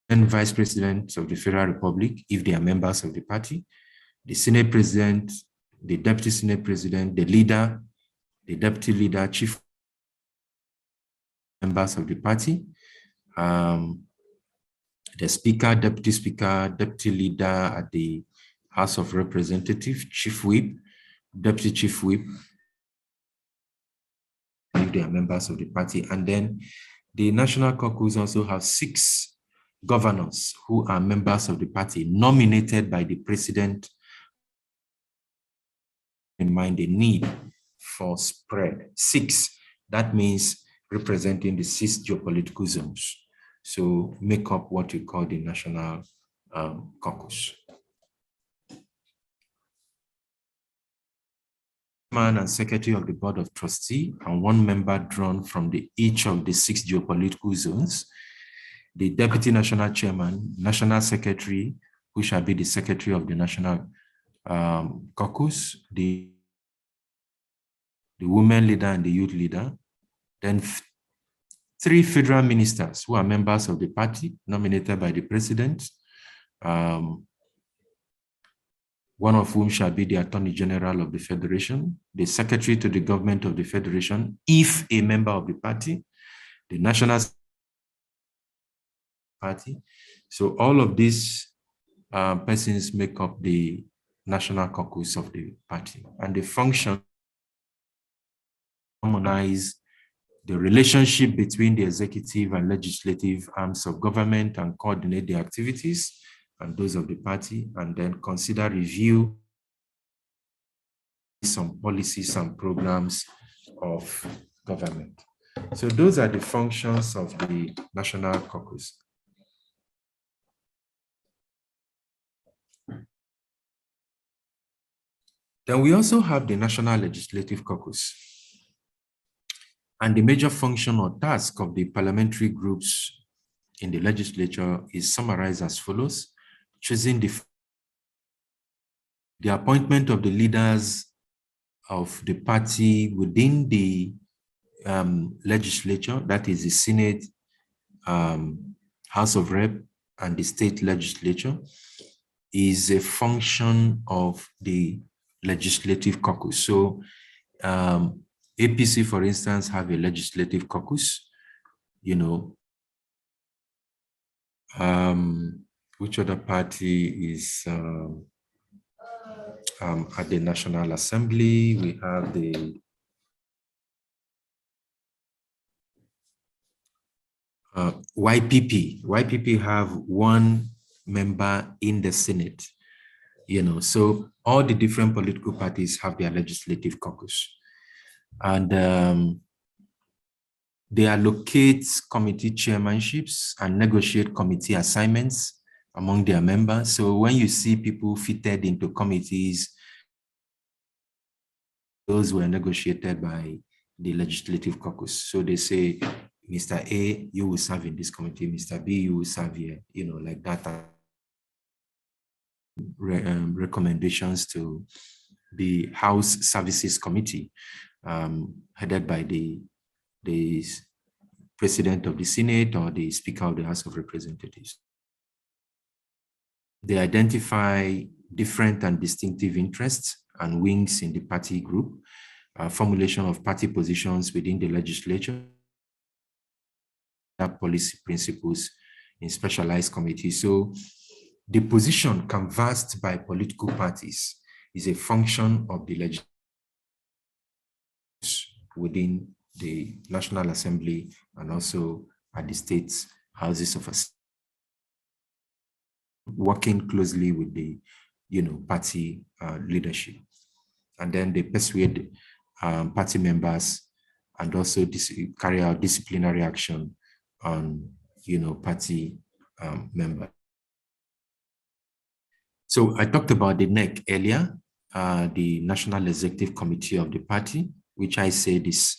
vice president of the Federal Republic, if they are members of the party, the Senate president, the deputy Senate president, the leader, the deputy leader, chief members of the party, the speaker, deputy leader at the House of Representatives, chief whip, deputy chief whip, if they are members of the party. And then the National Caucus also have 6 governors who are members of the party, nominated by the president. In mind the need for spread. 6, that means representing the 6 geopolitical zones. So make up what you call the National Caucus. Chairman and secretary of the Board of Trustees, and 1 member drawn from each of the 6 geopolitical zones. The deputy national chairman, national secretary, who shall be the secretary of the National Caucus, the women leader and the youth leader. Then 3 federal ministers who are members of the party, nominated by the president, one of whom shall be the Attorney General of the Federation, the Secretary to the Government of the Federation, if a member of the party, the National Party. So all of these persons make up the National Caucus of the party, and the function harmonize the relationship between the executive and legislative arms of government and coordinate the activities and those of the party, and then consider review some policies and programs of government. So those are the functions of the National Caucus. Then we also have the National Legislative Caucus. And the major function or task of the parliamentary groups in the legislature is summarized as follows: choosing the appointment of the leaders of the party within the legislature, that is the Senate, House of Rep, and the state legislature, is a function of the legislative caucus. So APC, for instance, have a legislative caucus, which other party is, at the National Assembly. We have the YPP. YPP have one member in the Senate, so all the different political parties have their legislative caucus. And they allocate committee chairmanships and negotiate committee assignments among their members. So when you see people fitted into committees, those were negotiated by the legislative caucus. So they say, Mr. A, you will serve in this committee, Mr. B, you will serve here, like that. Recommendations to the House Services Committee, headed by the President of the Senate or the Speaker of the House of Representatives. They identify different and distinctive interests and wings in the party group, formulation of party positions within the legislature, policy principles in specialized committees. So the position canvassed by political parties is a function of the legislature within the National Assembly and also at the states' houses of assembly, working closely with the party leadership. And then they persuade party members and also carry out disciplinary action on party members. So I talked about the NEC earlier, the National Executive Committee of the party, which I said is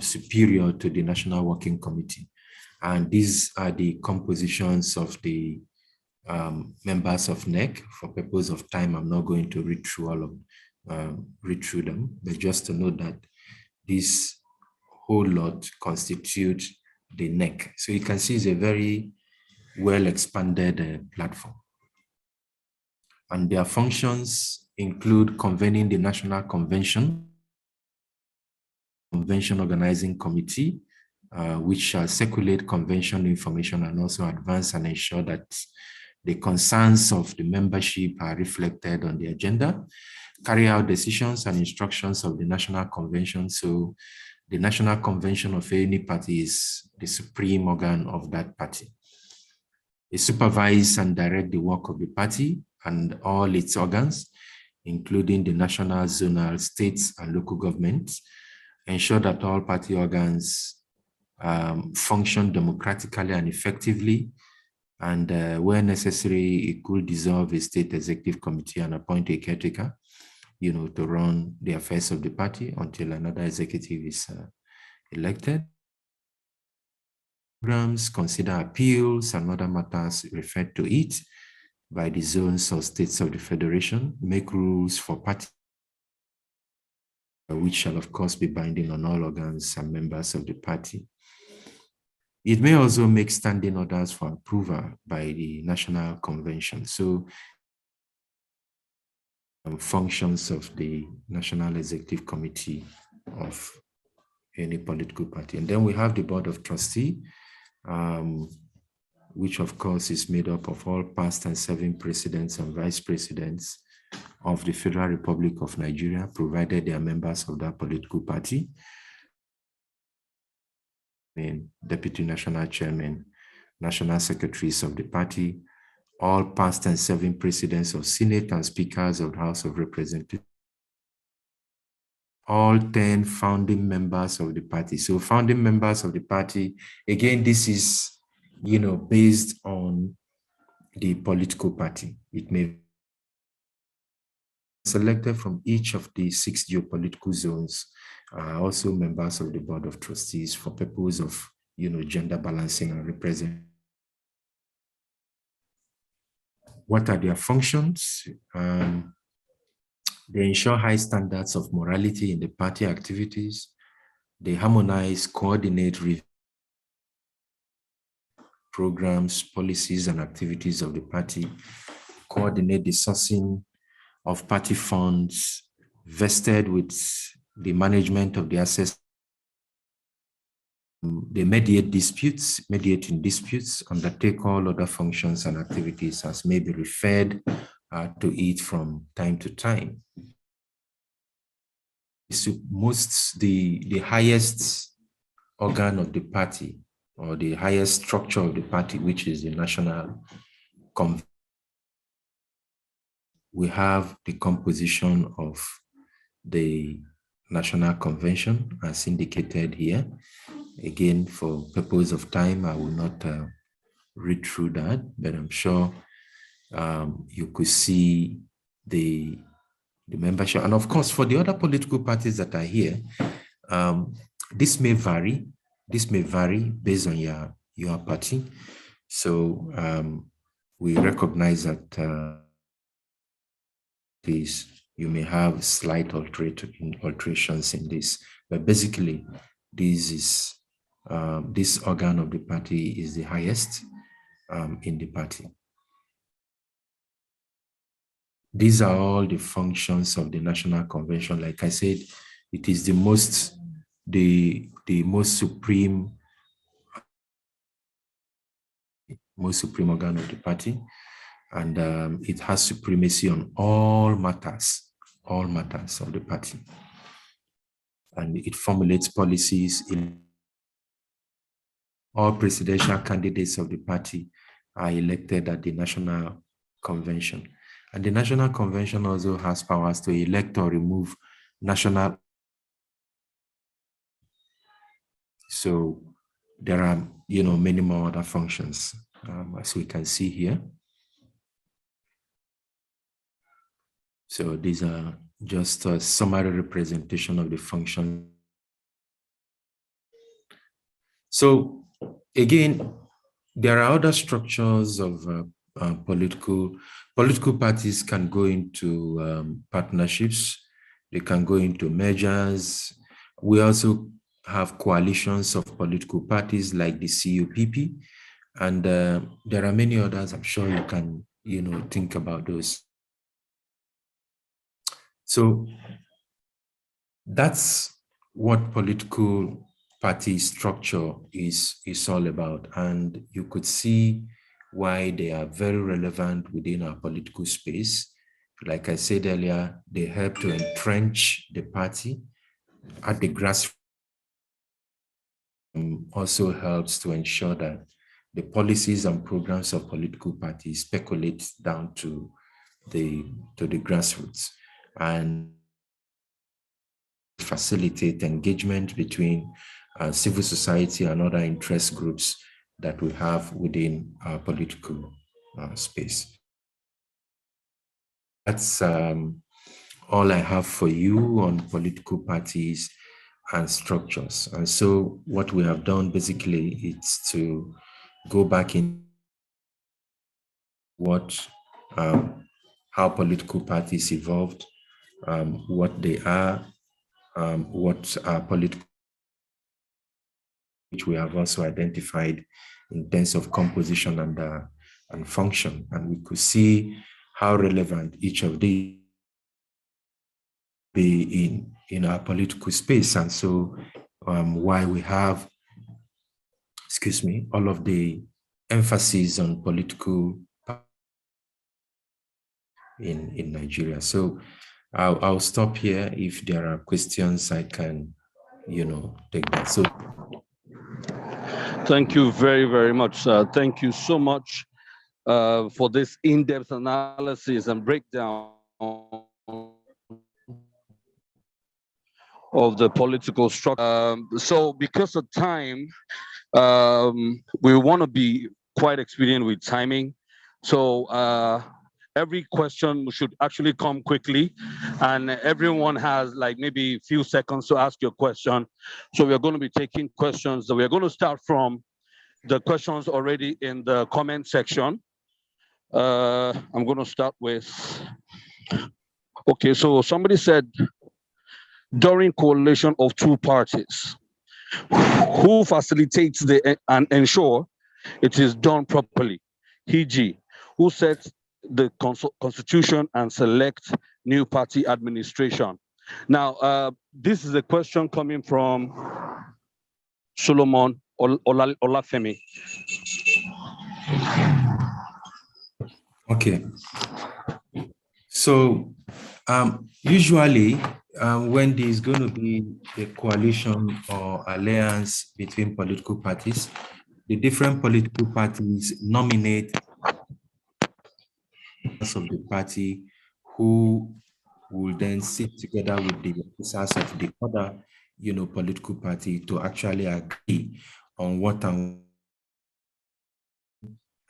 superior to the National Working Committee. And these are the compositions of the members of NEC. For purpose of time, I'm not going to read through read through them, but just to note that this whole lot constitute the NEC. So you can see it's a very well expanded platform. And their functions include convening the National Convention Organizing Committee, which shall circulate convention information and also advance and ensure that the concerns of the membership are reflected on the agenda, carry out decisions and instructions of the National Convention. So the National Convention of any party is the supreme organ of that party. They supervise and direct the work of the party and all its organs, including the national, zonal, states, and local governments, ensure that all party organs function democratically and effectively, and where necessary, it could dissolve a state executive committee and appoint a caretaker, to run the affairs of the party until another executive is elected. Programs consider appeals and other matters referred to it by the zones or states of the federation, make rules for party, which shall of course be binding on all organs and members of the party. It may also make standing orders for approval by the National Convention. So functions of the National Executive Committee of any political party. And then we have the Board of Trustees, which of course is made up of all past and serving presidents and vice presidents of the Federal Republic of Nigeria, provided they are members of that political party, and Deputy National Chairman, National Secretaries of the party, all past and serving presidents of Senate and Speakers of the House of Representatives, all 10 founding members of the party. So founding members of the party, again, this is, based on the political party. It may be selected from each of the 6 geopolitical zones, also members of the Board of Trustees for purpose of, gender balancing and representation. What are their functions? They ensure high standards of morality in the party activities. They harmonize, coordinate, review programs, policies, and activities of the party, coordinate the sourcing of party funds vested with the management of the assets. They mediate in disputes, undertake all other functions and activities as may be referred to it from time to time. The highest organ of the party, or the highest structure of the party, which is the National Convention. We have the composition of the National Convention as indicated here. Again, for purpose of time, I will not read through that, but I'm sure you could see the membership. And of course, for the other political parties that are here, this may vary. This may vary based on your party. So we recognize that you may have slight alterations in this, but basically, this organ of the party is the highest in the party. These are all the functions of the National Convention. Like I said, it is the most supreme organ of the party, and it has supremacy on all matters of the party. And it formulates policies. All presidential candidates of the party are elected at the National Convention. And the National Convention also has powers to elect or remove national. So there are, many more other functions, as we can see here. So these are just a summary representation of the function. So again, there are other structures of political parties can go into partnerships. They can go into mergers. We also have coalitions of political parties like the CUPP, and there are many others. I'm sure you can, think about those. So that's what political party structure is all about, and you could see why they are very relevant within our political space. Like I said earlier, they help to entrench the party at the grassroots. Also helps to ensure that the policies and programs of political parties percolate down to the grassroots and facilitate engagement between civil society and other interest groups that we have within our political space. That's all I have for you on political parties and structures. And so what we have done basically is to go back in how political parties evolved, what they are, what are political, which we have also identified in terms of composition and function. And we could see how relevant each of these be in our political space. And so why we have, all of the emphasis on political in Nigeria. So I'll stop here. If there are questions, I can, take that. So thank you very, very much. Thank you so much for this in-depth analysis and breakdown of the political structure. So because of time, we want to be quite expedient with timing. So every question should actually come quickly, and everyone has like maybe a few seconds to ask your question. So we're going to be taking questions. So we're going to start from the questions already in the comment section. I'm going to start with, okay, so somebody said, during coalition of two parties, who facilitates and ensure it is done properly? E.g., who sets the constitution and selects new party administration? Now, this is a question coming from Solomon Olafemi. Okay. So usually when there's going to be a coalition or alliance between political parties, the different political parties nominate of the party who will then sit together with the officers of the other, political party to actually agree on what an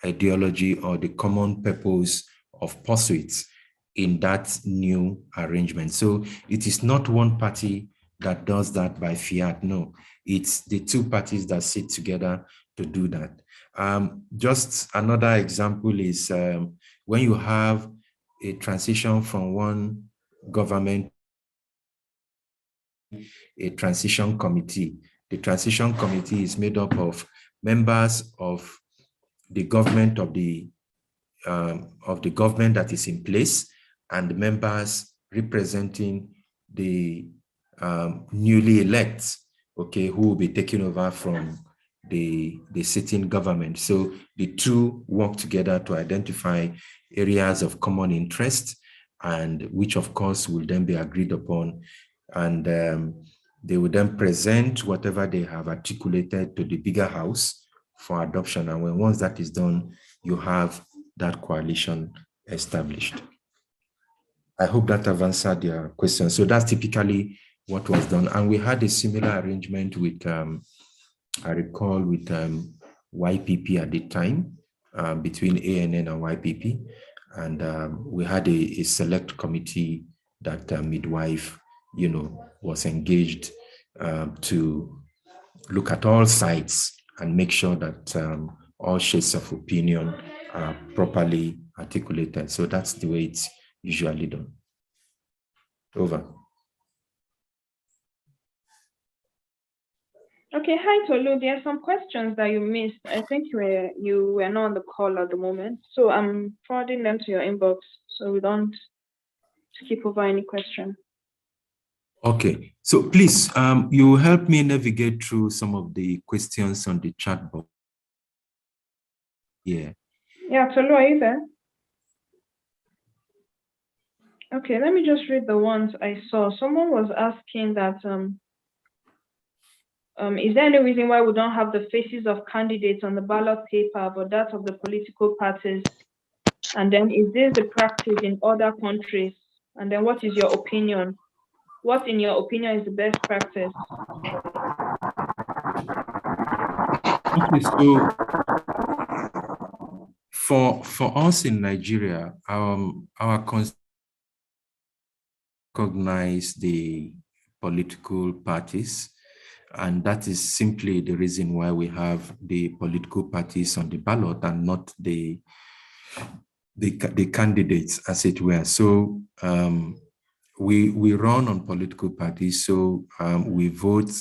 ideology or the common purpose of pursuits in that new arrangement. So it is not one party that does that by fiat. No, it's the two parties that sit together to do that. Just another example is when you have a transition from one government, a transition committee. The transition committee is made up of members of the government of the government that is in place and members representing the newly elected, okay, who will be taking over from the sitting government. So the two work together to identify areas of common interest, and which of course will then be agreed upon, and they will then present whatever they have articulated to the bigger house for adoption. And once that is done, you have that coalition established. I hope that I've answered your question. So that's typically what was done. And we had a similar arrangement with, I recall, with YPP at the time, between ANN and YPP. And we had a select committee that midwife, was engaged to look at all sides and make sure that all shades of opinion are properly articulated. So that's the way it's usually done. Over. Okay, hi Tolu. There are some questions that you missed. I think you were not on the call at the moment. So I'm forwarding them to your inbox so we don't skip over any question. Okay, so please, you help me navigate through some of the questions on the chat box. Yeah. Yeah, Tolu, are you there? Okay, let me just read the ones I saw. Someone was asking that, is there any reason why we don't have the faces of candidates on the ballot paper, but that of the political parties? And then, is this the practice in other countries? And then, what is your opinion? What, in your opinion, is the best practice? Okay, so for us in Nigeria, our recognize the political parties, and that is simply the reason why we have the political parties on the ballot and not the candidates, as it were. So we run on political parties, so we vote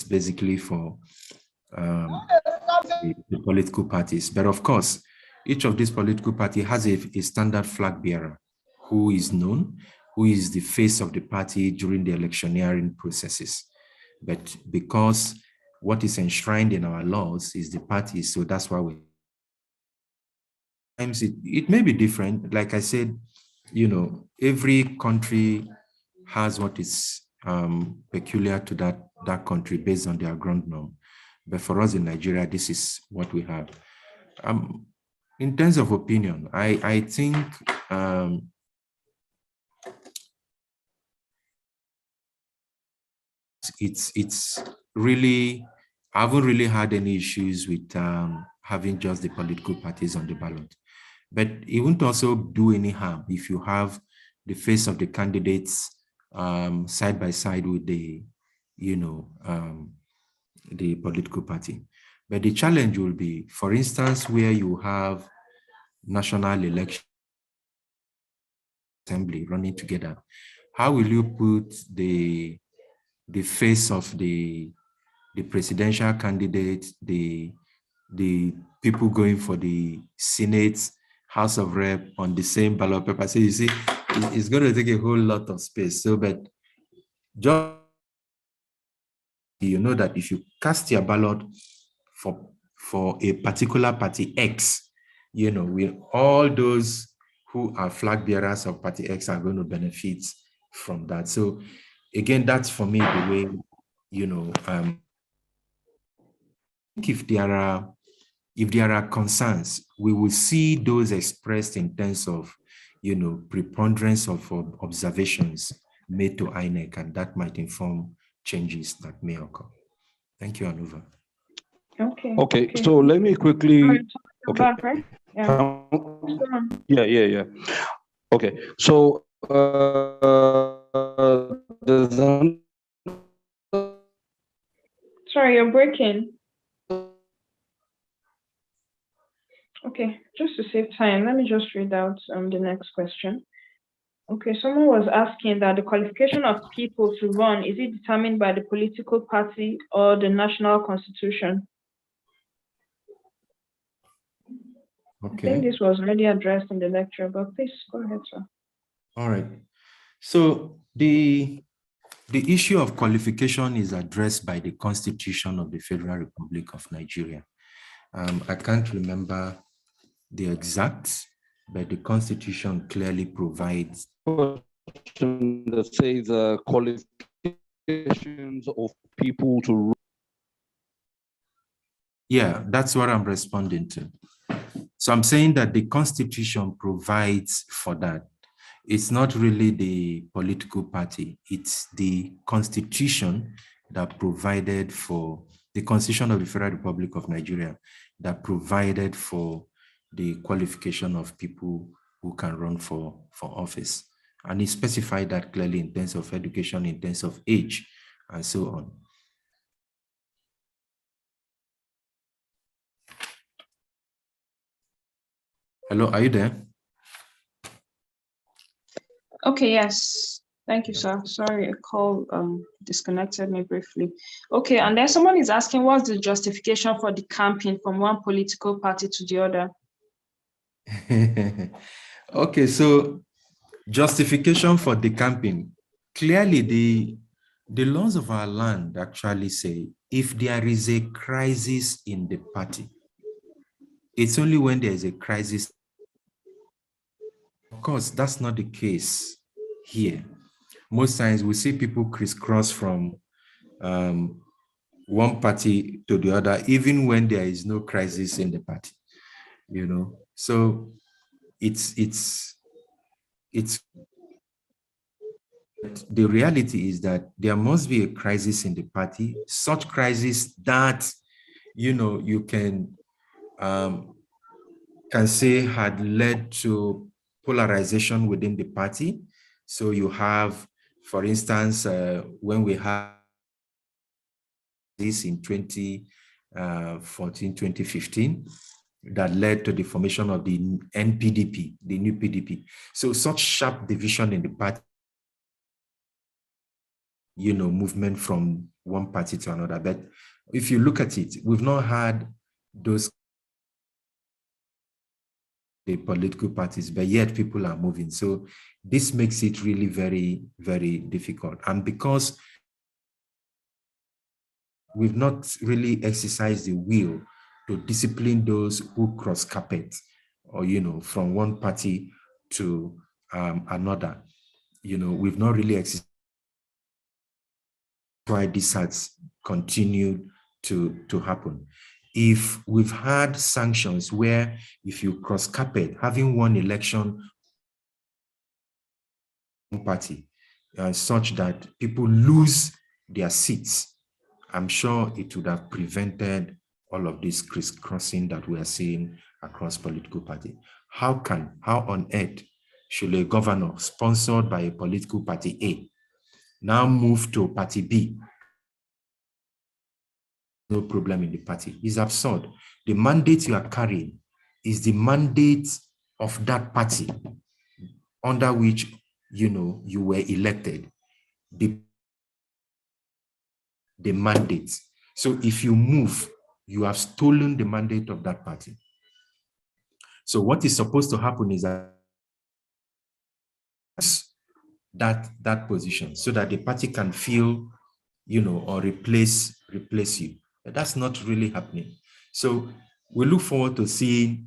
basically for the political parties. But of course, each of these political parties has a standard flag bearer who is known, who is the face of the party during the electioneering processes. But because what is enshrined in our laws is the party, so that's why we sometimes it may be different. Like I said, every country has what is peculiar to that country based on their ground norm. But for us in Nigeria, this is what we have. In terms of opinion, I think it's really, I haven't really had any issues with having just the political parties on the ballot. But it won't also do any harm if you have the face of the candidates side by side with the, the political party. But the challenge will be, for instance, where you have national election assembly running together, how will you put the face of the presidential candidate, the people going for the Senate, House of Rep on the same ballot paper? So you see, it's going to take a whole lot of space. So, but just that if you cast your ballot for a particular party X, with all those who are flag bearers of Party X are going to benefit from that. So again, that's for me the way, if there are concerns, we will see those expressed in terms of, preponderance of observations made to INEC, and that might inform changes that may occur. Thank you, Anuva. Okay. So let me quickly. Okay. Back, right? Yeah. Yeah. Okay. So Sorry, you're breaking. Okay, just to save time, let me just read out the next question. Okay, someone was asking that the qualification of people to run, is it determined by the political party or the national constitution? Okay. I think this was already addressed in the lecture, but please go ahead, sir. All right. So the issue of qualification is addressed by the Constitution of the Federal Republic of Nigeria. I can't remember the exact, but the Constitution clearly provides that says qualifications of people to run. Yeah, that's what I'm responding to. So I'm saying that the Constitution provides for that. It's not really the political party, it's the Constitution that provided for the Constitution of the Federal Republic of Nigeria that provided for the qualification of people who can run for office. And it specified that clearly in terms of education, in terms of age, and so on. Hello, are you there? Okay, yes. Thank you, sir. Sorry, a call disconnected me briefly. Okay, and then someone is asking, what's the justification for the camping from one political party to the other? Okay, so justification for the camping. Clearly, the laws of our land actually say if there is a crisis in the party, it's only when there is a crisis. Of course, that's not the case here. Most times we see people crisscross from one party to the other, even when there is no crisis in the party, So it's the reality is that there must be a crisis in the party, such crisis that, you can say had led to polarization within the party. So you have, for instance, when we had this in 2014, 2015, that led to the formation of the NPDP, the new PDP. So such sharp division in the party, movement from one party to another. But if you look at it, we've not had those the political parties, but yet people are moving. So this makes it really very, very difficult. And because we've not really exercised the will to discipline those who cross carpet or, from one party to another, we've not really exercised why this has continued to happen. If we've had sanctions where if you cross carpet, having one election party such that people lose their seats, I'm sure it would have prevented all of this crisscrossing that we are seeing across political party. How on earth should a governor sponsored by a political party A now move to party B? No problem in the party. It's absurd. The mandate you are carrying is the mandate of that party under which, you were elected. The mandate. So if you move, you have stolen the mandate of that party. So what is supposed to happen is that position so that the party can fill, or replace you. But that's not really happening. So we look forward to seeing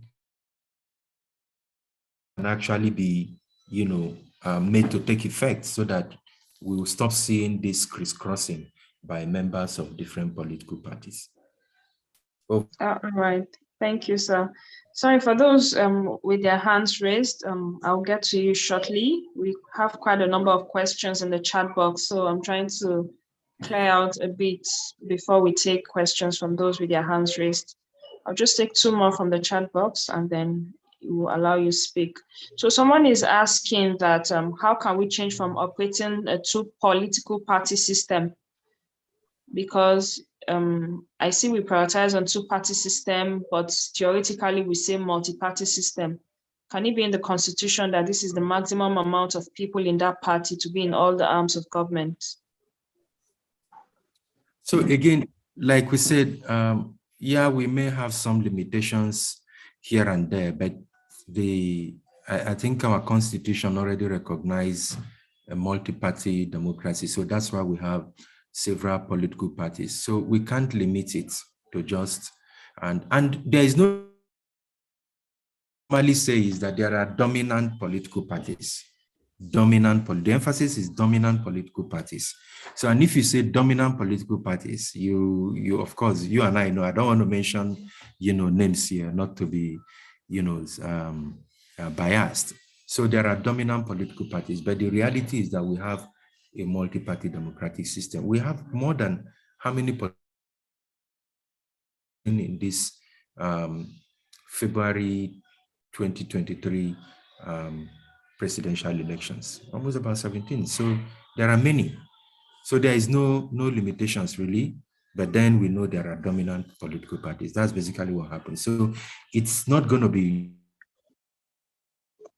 actually be, made to take effect so that we will stop seeing this crisscrossing by members of different political parties. All right. Thank you, sir. Sorry for those with their hands raised. I'll get to you shortly. We have quite a number of questions in the chat box, so I'm trying to clear out a bit before we take questions from those with their hands raised. I'll just take two more from the chat box and then it will allow you to speak. So someone is asking that how can we change from operating a two political party system? Because I see we prioritize on two-party system, but theoretically we say multi-party system. Can it be in the constitution that this is the maximum amount of people in that party to be in all the arms of government? So again, like we said, yeah, we may have some limitations here and there, but I think our constitution already recognizes a multi-party democracy. So that's why we have several political parties. So we can't limit it to just, and there is no, normally say is that there are dominant political parties. The emphasis is dominant political parties. So, and if you say dominant political parties, you of course, you and I know, I don't want to mention, names here, not to be, biased. So there are dominant political parties, but the reality is that we have a multi-party democratic system. We have more than how many in this February 2023 presidential elections, almost about 17. So there are many. So there is no limitations really, but then we know there are dominant political parties. That's basically what happens. So it's not going to be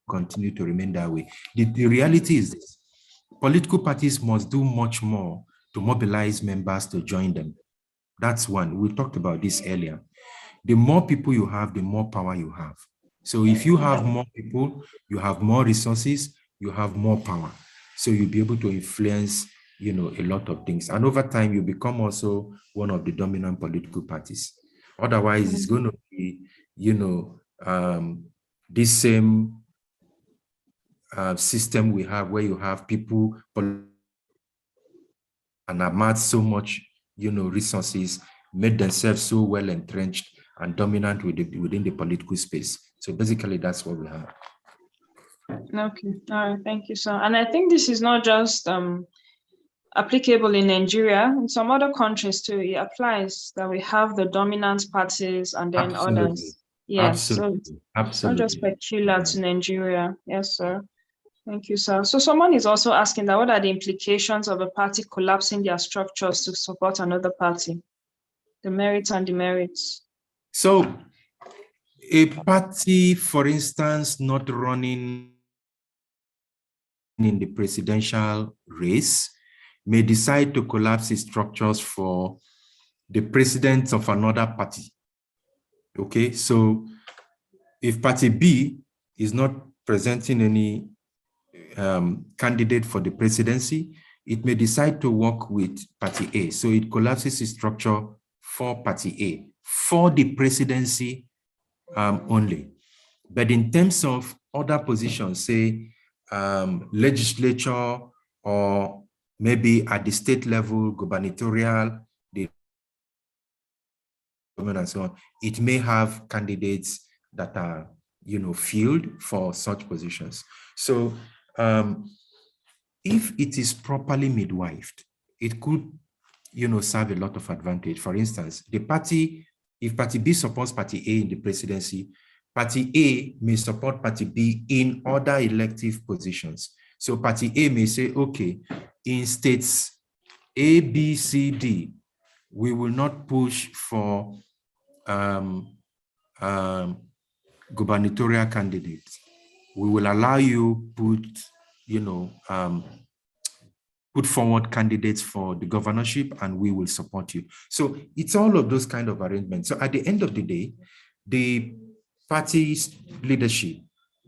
continue to remain that way. The reality is this: political parties must do much more to mobilize members to join them. That's one. We talked about this earlier. The more people you have, the more power you have. So if you have more people, you have more resources, you have more power. So you'll be able to influence, a lot of things. And over time, you become also one of the dominant political parties. Otherwise, it's going to be, this same system we have where you have people and amass so much, resources, made themselves so well entrenched and dominant within the political space. So basically, that's what we have. Okay, all right, thank you, sir. And I think this is not just applicable in Nigeria. In some other countries too, it applies that we have the dominant parties and then others. Yes, so it's not just peculiar to Nigeria. Yes, sir. Thank you, sir. So someone is also asking that what are the implications of a party collapsing their structures to support another party? The merits and demerits. So a party, for instance, not running in the presidential race may decide to collapse its structures for the president of another party. Okay, so if party B is not presenting any candidate for the presidency, it may decide to work with party A. So it collapses its structure for party A, for the presidency only. But in terms of other positions, say legislature or maybe at the state level, gubernatorial, the government and so on, it may have candidates that are, filled for such positions. So if it is properly midwifed, it could, serve a lot of advantage. For instance, the party, if party B supports party A in the presidency, party A may support party B in other elective positions. So party A may say, okay, in states A, B, C, D, we will not push for gubernatorial candidates. We will allow you put forward candidates for the governorship and we will support you. So it's all of those kind of arrangements. So at the end of the day, the party's leadership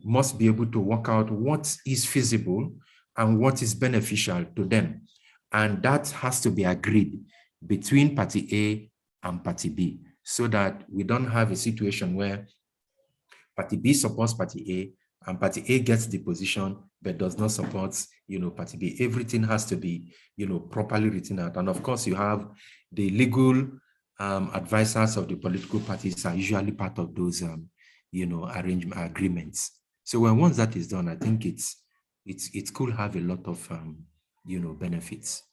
must be able to work out what is feasible and what is beneficial to them. And that has to be agreed between party A and party B, so that we don't have a situation where party B supports party A and party A gets the position but does not support, party B. Everything has to be, properly written out. And of course, you have the legal advisors of the political parties are usually part of those, arrangement agreements. So once that is done, I think it could have a lot of, benefits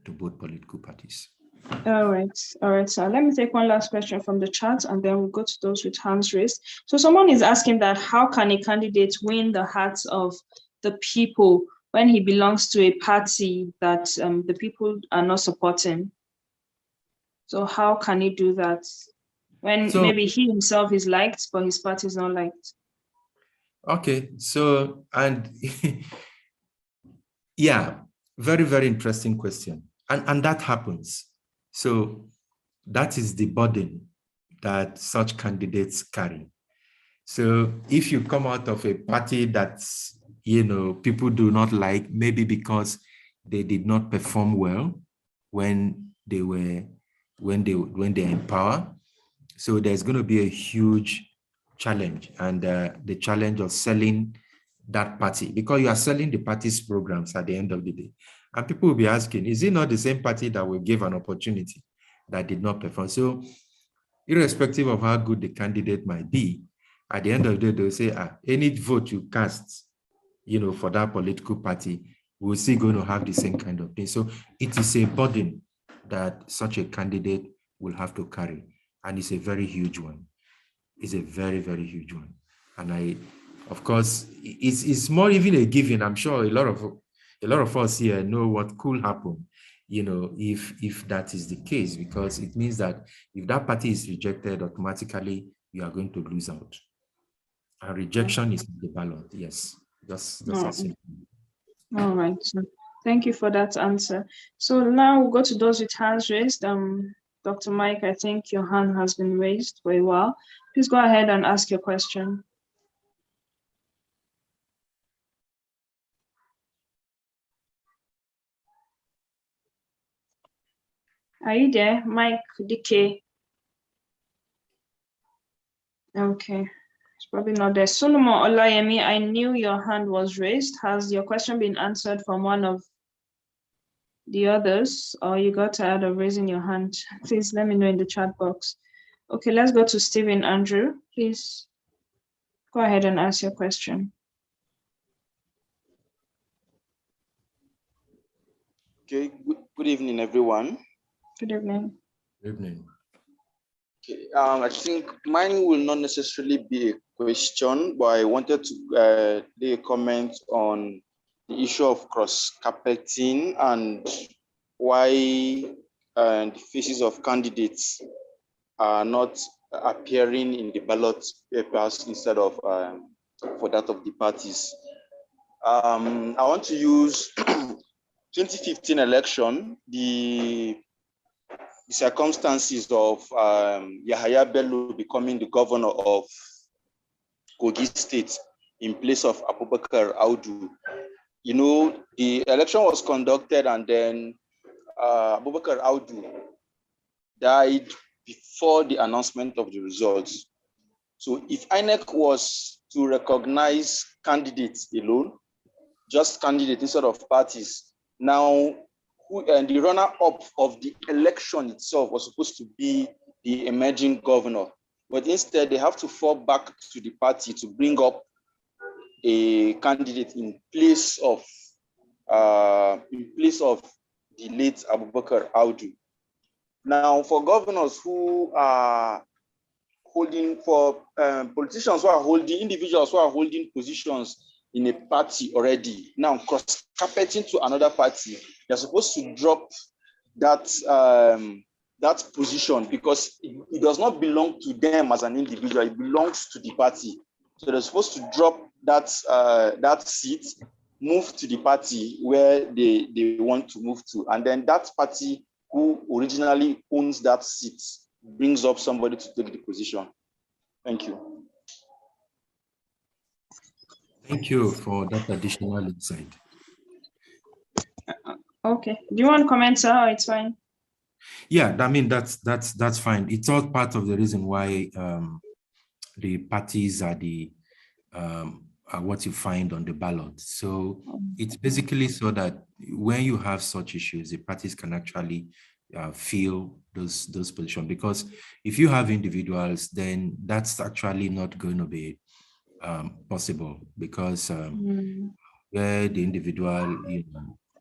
to both political parties. All right. So let me take one last question from the chat, and then we'll go to those with hands raised. So someone is asking that how can a candidate win the hearts of the people when he belongs to a party that the people are not supporting? So how can he do that when maybe he himself is liked, but his party is not liked? Okay, so, and yeah, very, very interesting question. And that happens. So that is the burden that such candidates carry. So if you come out of a party that, people do not like, maybe because they did not perform well when they were in power, so there's going to be a huge challenge, and the challenge of selling that party, because you are selling the party's programs at the end of the day. And people will be asking, is it not the same party that will give an opportunity that did not perform? So irrespective of how good the candidate might be, at the end of the day, they'll say, any vote you cast, for that political party, we're still going to have the same kind of thing. So it is a burden that such a candidate will have to carry. And it's a very huge one. It's a very, very huge one. And of course, it's more even a given. I'm sure a lot of us here know what could happen, if that is the case, because it means that if that party is rejected, automatically you are going to lose out. And rejection is the ballot. Yes, that's simple. All right. So thank you for that answer. So now we'll go to those with hands raised. Dr. Mike, I think your hand has been raised for a while. Please go ahead and ask your question. Are you there, Mike DK? Okay, it's probably not there. Solomon Olayemi, I knew your hand was raised. Has your question been answered from one of the others, or you got tired of raising your hand? Please let me know in the chat box. Okay, let's go to Stephen Andrew. Please go ahead and ask your question. Okay, good evening, everyone. Good evening. Good evening. Okay, I think mine will not necessarily be a question, but I wanted to lay a comment on the issue of cross-carpeting and why the faces of candidates are not appearing in the ballot papers instead of for that of the parties. I want to use 2015 election, the circumstances of Yahaya Bello becoming the governor of Kogi State in place of Abubakar Audu. The election was conducted, and then Abubakar Audu died before the announcement of the results. So if INEC was to recognize candidates alone, just candidates instead of parties, now the runner-up of the election itself was supposed to be the emerging governor, but instead they have to fall back to the party to bring up a candidate in place of the late Abubakar Audu. Now, for governors who are holding, for politicians who are holding, individuals who are holding positions in a party already, now cross-carpeting to another party, they're supposed to drop that that position because it does not belong to them as an individual, it belongs to the party. So they're supposed to drop that that seat, move to the party where they want to move to, and then that party who originally owns that seat brings up somebody to take the position. Thank you. Thank you for that additional insight. Okay. Do you want to comment, sir? Or it's fine. Yeah, I mean that's fine. It's all part of the reason why the parties are the what you find on the ballot. So it's basically so that when you have such issues, the parties can actually fill those positions. Because if you have individuals, then that's actually not going to be possible, because where the individual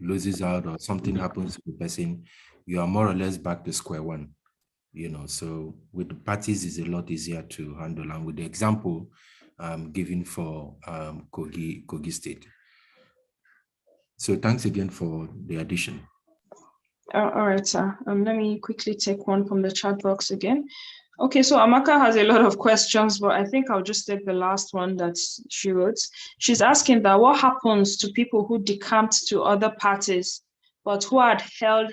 loses out or something happens to the person, you are more or less back to square one. So with the parties is a lot easier to handle. And with the example given for Kogi State. So thanks again for the addition. All right, sir. Let me quickly take one from the chat box again. Okay, so Amaka has a lot of questions, but I think I'll just take the last one that she wrote. She's asking that what happens to people who decamped to other parties, but who had held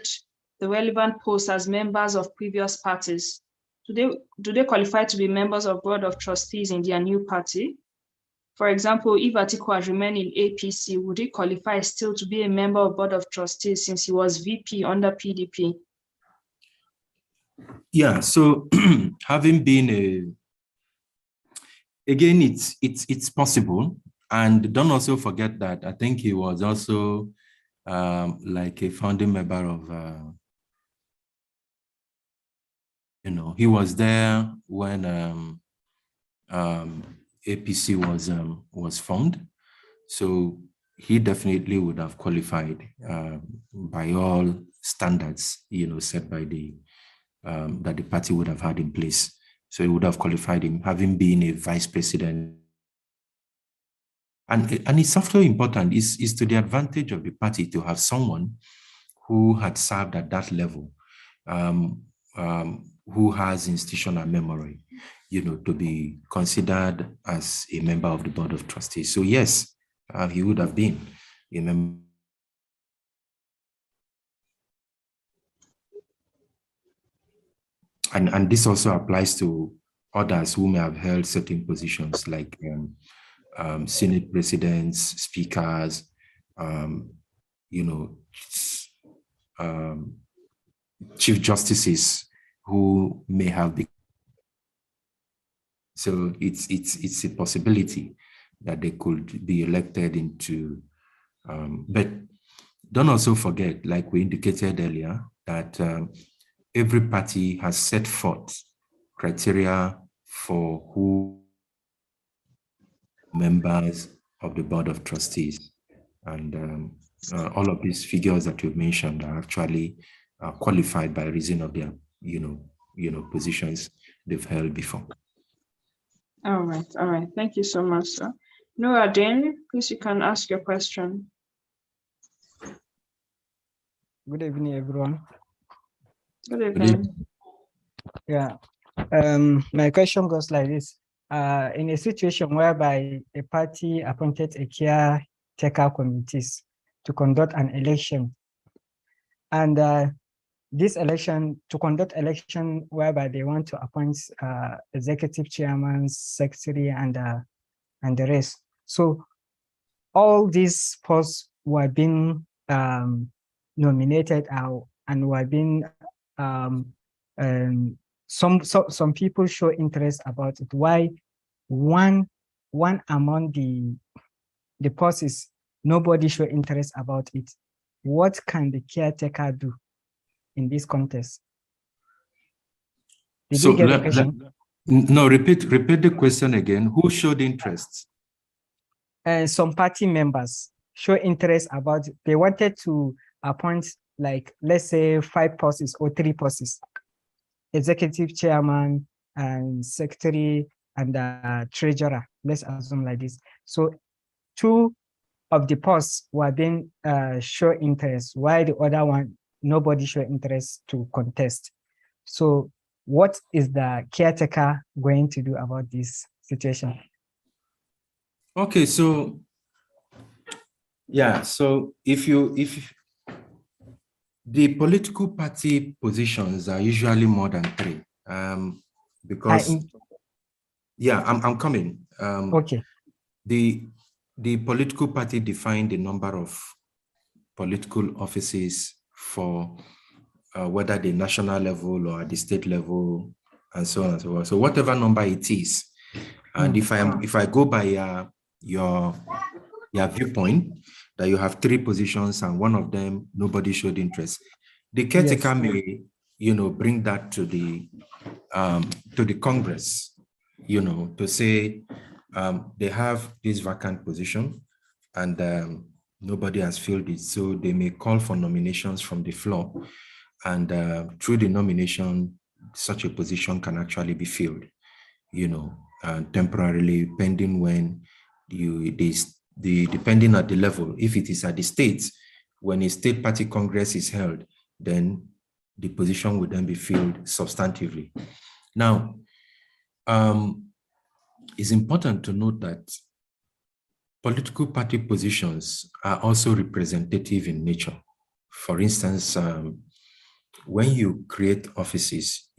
the relevant posts as members of previous parties? Do they qualify to be members of Board of Trustees in their new party? For example, if Atiku has remained in APC, would he qualify still to be a member of Board of Trustees since he was VP under PDP? Yeah, so having been again, it's possible. And don't also forget that I think he was also like a founding member of, he was there when APC was formed. So he definitely would have qualified by all standards, set by that the party would have had in place. So he would have qualified him, having been a vice president. And it's also important, is to the advantage of the party to have someone who had served at that level, who has institutional memory, to be considered as a member of the Board of Trustees. So yes, he would have been a member. And this also applies to others who may have held certain positions like Senate presidents, speakers, chief justices who may have been. So it's a possibility that they could be elected into, but don't also forget, like we indicated earlier, that every party has set forth criteria for who members of the Board of Trustees. And all of these figures that you've mentioned are actually qualified by reason of their, positions they've held before. All right. Thank you so much, sir. Noradin, please, you can ask your question. Good evening, everyone. Good evening. Yeah. My question goes like this. In a situation whereby a party appointed a caretaker committees to conduct an election, and this election, to conduct election whereby they want to appoint executive chairman, secretary, and the rest. So all these posts were being nominated out and were being some people show interest about it. Why one among the posts, nobody show interest about it? What can the caretaker do in this contest? Did you get the question? No, repeat the question again. Who showed interest? Some party members show interest about, they wanted to appoint, like, let's say 5 posts or 3 posts, executive chairman and secretary and treasurer, let's assume like this. So 2 of the posts were being show interest, while the other one, nobody show interest to contest. So what is the caretaker going to do about this situation? Okay, so yeah, so if the political party positions are usually more than 3, because I'm coming. Okay. The political party defined the number of political offices for whether the national level or at the state level, and so on and so forth. So whatever number it is, and if I go by your viewpoint, that you have 3 positions and one of them, nobody showed interest. The caretaker may, bring that to the Congress, to say they have this vacant position and nobody has filled it. So they may call for nominations from the floor, and through the nomination, such a position can actually be filled, temporarily, pending when depending at the level. If it is at the states, when a state party congress is held, then the position would then be filled substantively. Now, it's important to note that political party positions are also representative in nature. For instance, when you create offices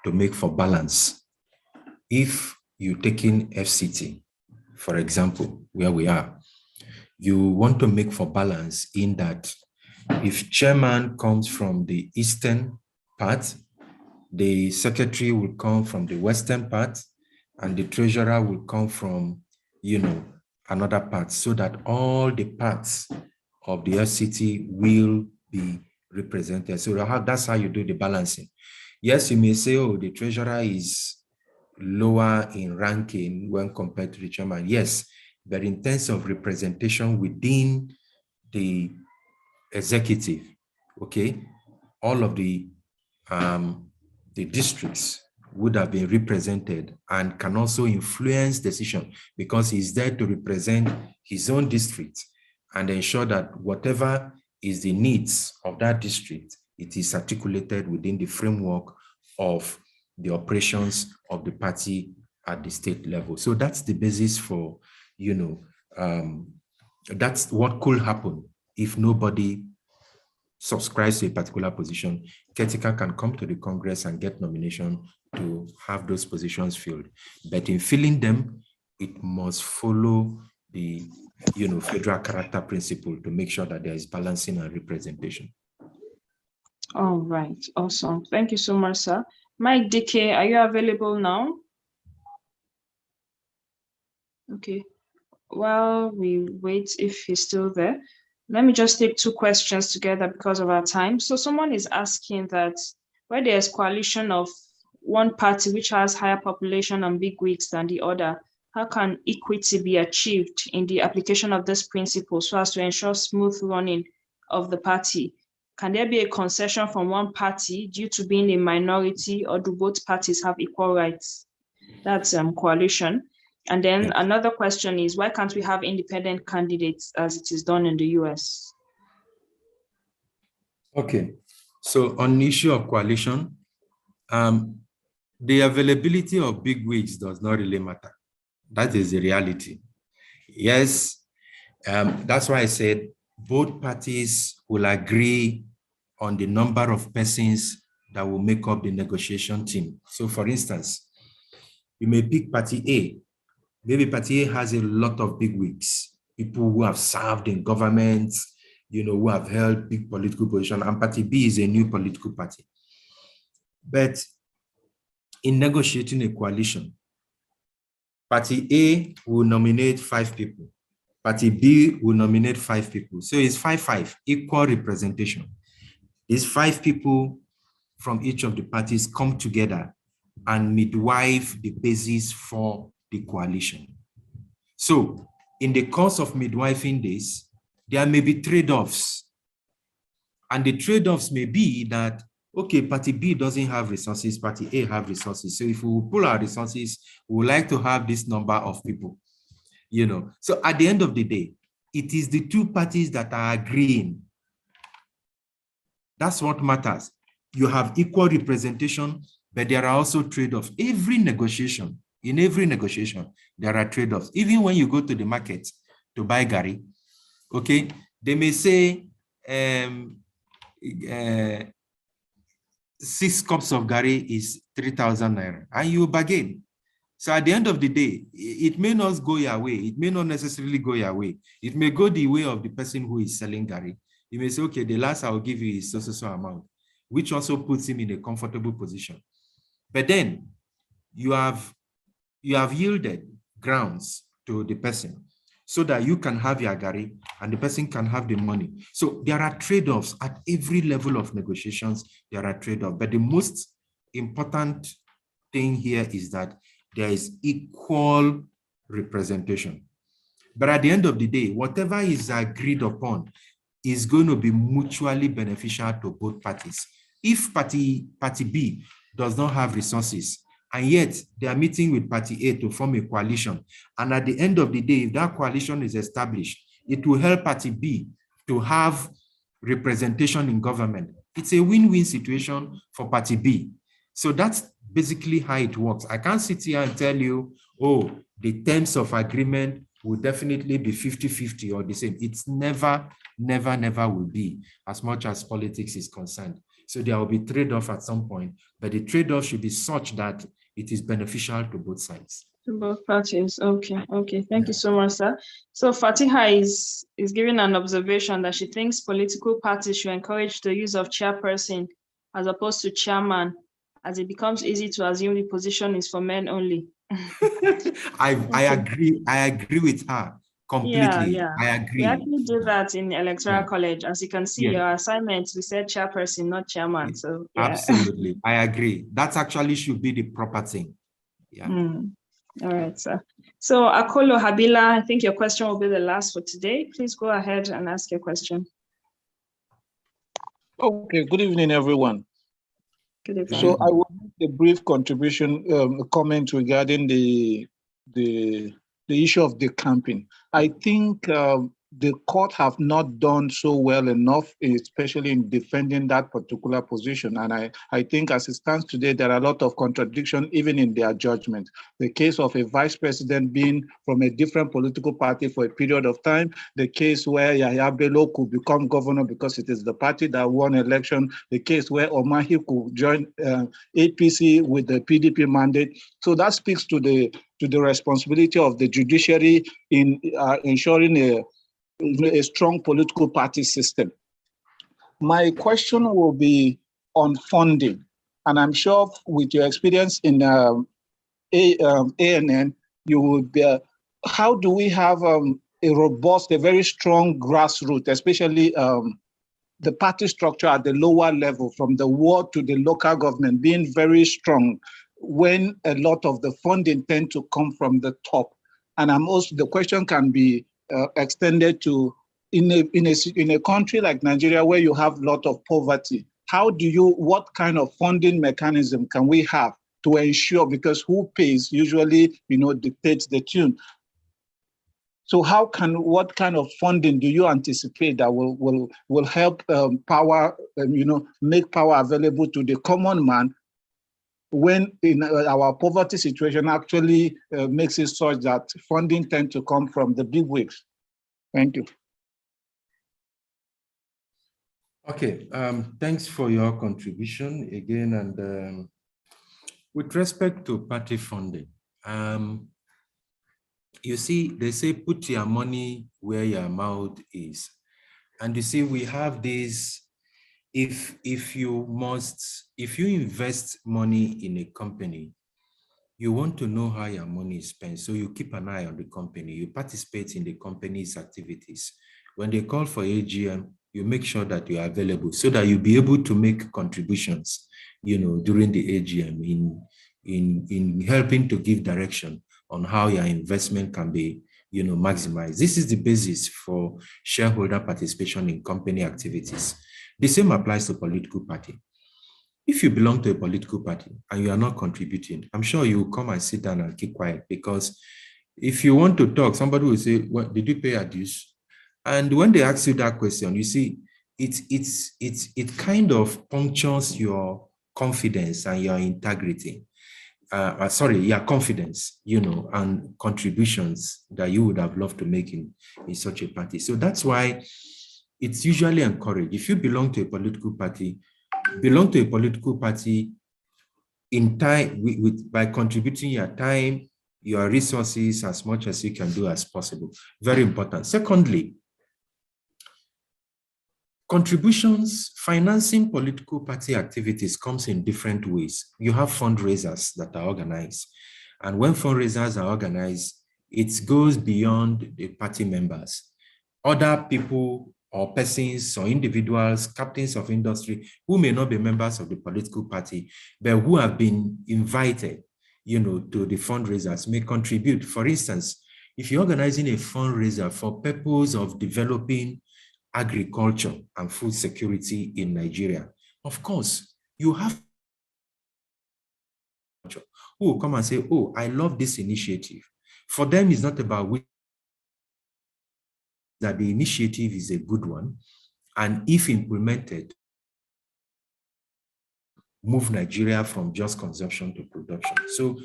to make for balance. If you take in FCT, for example, where we are, you want to make for balance in that if chairman comes from the eastern part, the secretary will come from the western part, and the treasurer will come from, another part, so that all the parts of the FCT will be represented. So that's how you do the balancing. Yes, you may say, oh, the treasurer is lower in ranking when compared to the chairman. Yes, but in terms of representation within the executive, okay, all of the districts would have been represented and can also influence decision, because he's there to represent his own district and ensure that whatever is the needs of that district, it is articulated within the framework of the operations of the party at the state level. So that's the basis for, that's what could happen if nobody subscribes to a particular position. Caretaker can come to the Congress and get nomination to have those positions filled. But in filling them, it must follow the federal character principle to make sure that there is balancing and representation. All right, awesome. Thank you so much, sir. Mike DK, are you available now? Okay, while we wait if he's still there, let me just take 2 questions together because of our time. So someone is asking that where there's coalition of one party which has higher population and big wigs than the other, how can equity be achieved in the application of this principle so as to ensure smooth running of the party? Can there be a concession from one party due to being a minority, or do both parties have equal rights? That's coalition. And then another question is, why can't we have independent candidates as it is done in the US? Okay, so on the issue of coalition, the availability of big wigs does not really matter. That is the reality. Yes, that's why I said both parties will agree on the number of persons that will make up the negotiation team. So for instance, you may pick party A. Maybe party A has a lot of big wigs, people who have served in government, who have held big political position, and party B is a new political party. But in negotiating a coalition, party A will nominate 5 people. Party B will nominate 5 people. So it's 5-5, equal representation. These 5 people from each of the parties come together and midwife the basis for the coalition. So in the course of midwifing this, there may be trade-offs. And the trade-offs may be that, okay, party B doesn't have resources, party A have resources. So if we pull our resources, we would like to have this number of people, So at the end of the day, it is the 2 parties that are agreeing. That's what matters. You have equal representation, but there are also trade-offs. In every negotiation, there are trade-offs. Even when you go to the market to buy Gary, okay, they may say 6 cups of Gary is 3,000 naira, and you bargain. So at the end of the day, it may not go your way. It may not necessarily go your way. It may go the way of the person who is selling Gary. You may say, okay, the last I will give you is so amount, which also puts him in a comfortable position. But then you have yielded grounds to the person so that you can have your gari and the person can have the money. So there are trade-offs at every level of negotiations. There are trade-offs, but the most important thing here is that there is equal representation. But at the end of the day, whatever is agreed upon is going to be mutually beneficial to both parties. If party B does not have resources, and yet they are meeting with party A to form a coalition, and at the end of the day, if that coalition is established, it will help party B to have representation in government. It's a win-win situation for party B. So that's basically how it works. I can't sit here and tell you, oh, the terms of agreement will definitely be 50-50 or the same. It's never will be, as much as politics is concerned. So there will be trade-off at some point, but the trade-off should be such that it is beneficial to both sides. To both parties. Okay. Thank you so much, sir. So Fatiha is giving an observation that she thinks political parties should encourage the use of chairperson as opposed to chairman, as it becomes easy to assume the position is for men only. I agree with her completely. Yeah. I agree. We actually do that in the electoral college. As you can see, your assignments, we said chairperson, not chairman. So yeah. Absolutely. I agree. That actually should be the proper thing. Yeah. All right, sir. So Akolo Habila, I think your question will be the last for today. Please go ahead and ask your question. Okay, good evening, everyone. Good evening. So I will make a brief contribution, comment regarding the issue of the camping. I think the court have not done so well enough, especially in defending that particular position. And I think as it stands today, there are a lot of contradiction even in their judgment. The case of a vice president being from a different political party for a period of time, the case where Yahya Bello could become governor because it is the party that won election, the case where Omahi could join APC with the PDP mandate. So that speaks to the responsibility of the judiciary in ensuring a strong political party system. My question will be on funding, and I'm sure with your experience in ANN, you would be, how do we have a robust, a very strong grassroots, especially the party structure at the lower level, from the ward to the local government, being very strong when a lot of the funding tend to come from the top? And the question can be extended to in a country like Nigeria where you have a lot of poverty. What kind of funding mechanism can we have to ensure, because who pays usually dictates the tune. So what kind of funding do you anticipate that will help power, make power available to the common man when in our poverty situation actually makes it such that funding tends to come from the big wigs? Thank you. Okay, thanks for your contribution again. And with respect to party funding, you see, they say put your money where your mouth is. And you see, we have this, if you invest money in a company, you want to know how your money is spent. So you keep an eye on the company, you participate in the company's activities. When they call for AGM, you make sure that you are available so that you'll be able to make contributions, during the AGM in helping to give direction on how your investment can be, maximized. This is the basis for shareholder participation in company activities. The same applies to political party. If you belong to a political party and you are not contributing, I'm sure you will come and sit down and keep quiet, because if you want to talk, somebody will say, "What did you pay your dues?" And when they ask you that question, you see, it kind of punctures your confidence and your integrity. Your confidence, and contributions that you would have loved to make in such a party. So that's why it's usually encouraged. If you belong to a political party, in time by contributing your time, your resources as much as you can do as possible. Very important. Secondly, contributions, financing political party activities comes in different ways. You have fundraisers that are organized. And when fundraisers are organized, It goes beyond the party members. Other people or persons or individuals, captains of industry, who may not be members of the political party, but who have been invited, to the fundraisers may contribute. For instance, if you're organizing a fundraiser for purpose of developing agriculture and food security in Nigeria, of course, you have who will come and say, oh, I love this initiative. For them, it's not about which that the initiative is a good one, and if implemented, move Nigeria from just consumption to production. So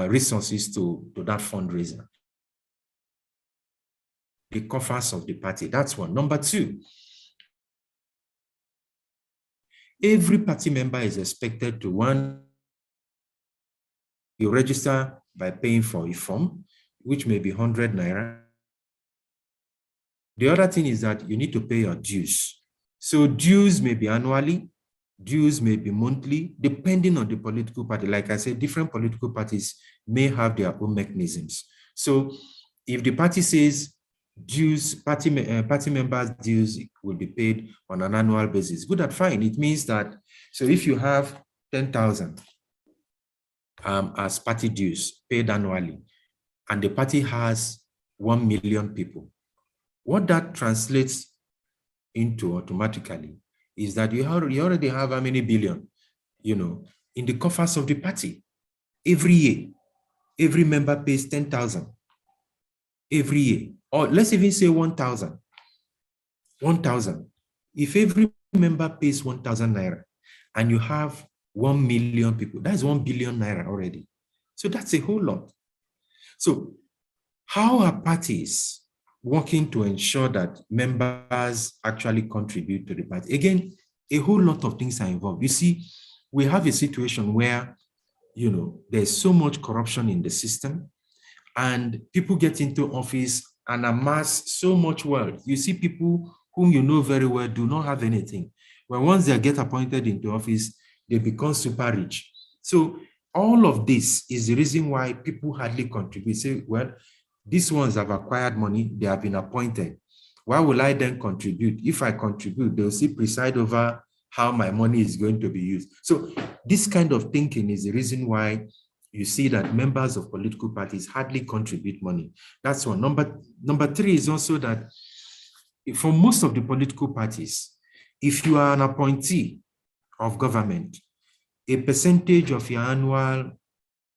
resources to that fundraiser. The coffers of the party, that's one. Number two, every party member is expected to, one, you register by paying for a form, which may be 100 naira. The other thing is that you need to pay your dues. So dues may be annually, dues may be monthly, depending on the political party. Like I said, different political parties may have their own mechanisms. So if the party says dues, party members' dues will be paid on an annual basis, good and fine. It means that, so if you have 10,000 as party dues paid annually, and the party has 1 million people, what that translates into automatically is that you already have how many billion, in the coffers of the party. Every year, every member pays 10,000 every year, or let's even say 1,000. 1,000. If every member pays 1,000 naira and you have 1 million people, that's 1 billion naira already. So that's a whole lot. So how are parties working to ensure that members actually contribute to the party? Again, a whole lot of things are involved. You see, we have a situation where, there's so much corruption in the system, and people get into office and amass so much wealth. You see people whom you know very well do not have anything. When once they get appointed into office, they become super rich. So all of this is the reason why people hardly contribute. Say, well, these ones have acquired money, they have been appointed. Why will I then contribute? If I contribute, they'll see preside over how my money is going to be used. So this kind of thinking is the reason why you see that members of political parties hardly contribute money. That's one. Number three is also that for most of the political parties, if you are an appointee of government, a percentage of your annual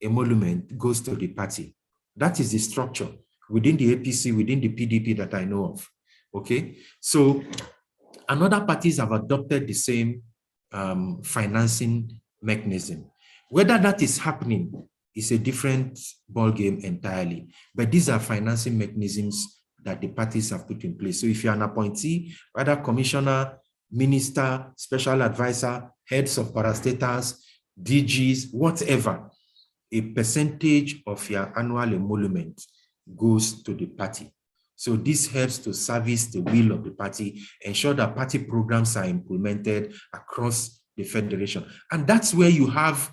emolument goes to the party. That is the structure within the APC, within the PDP that I know of. Okay, so another parties have adopted the same financing mechanism. Whether that is happening is a different ballgame entirely, but these are financing mechanisms that the parties have put in place. So if you're an appointee, whether commissioner, minister, special advisor, heads of parastatals, DGs, whatever, a percentage of your annual emolument goes to the party. So this helps to service the will of the party, ensure that party programs are implemented across the federation. And that's where you have,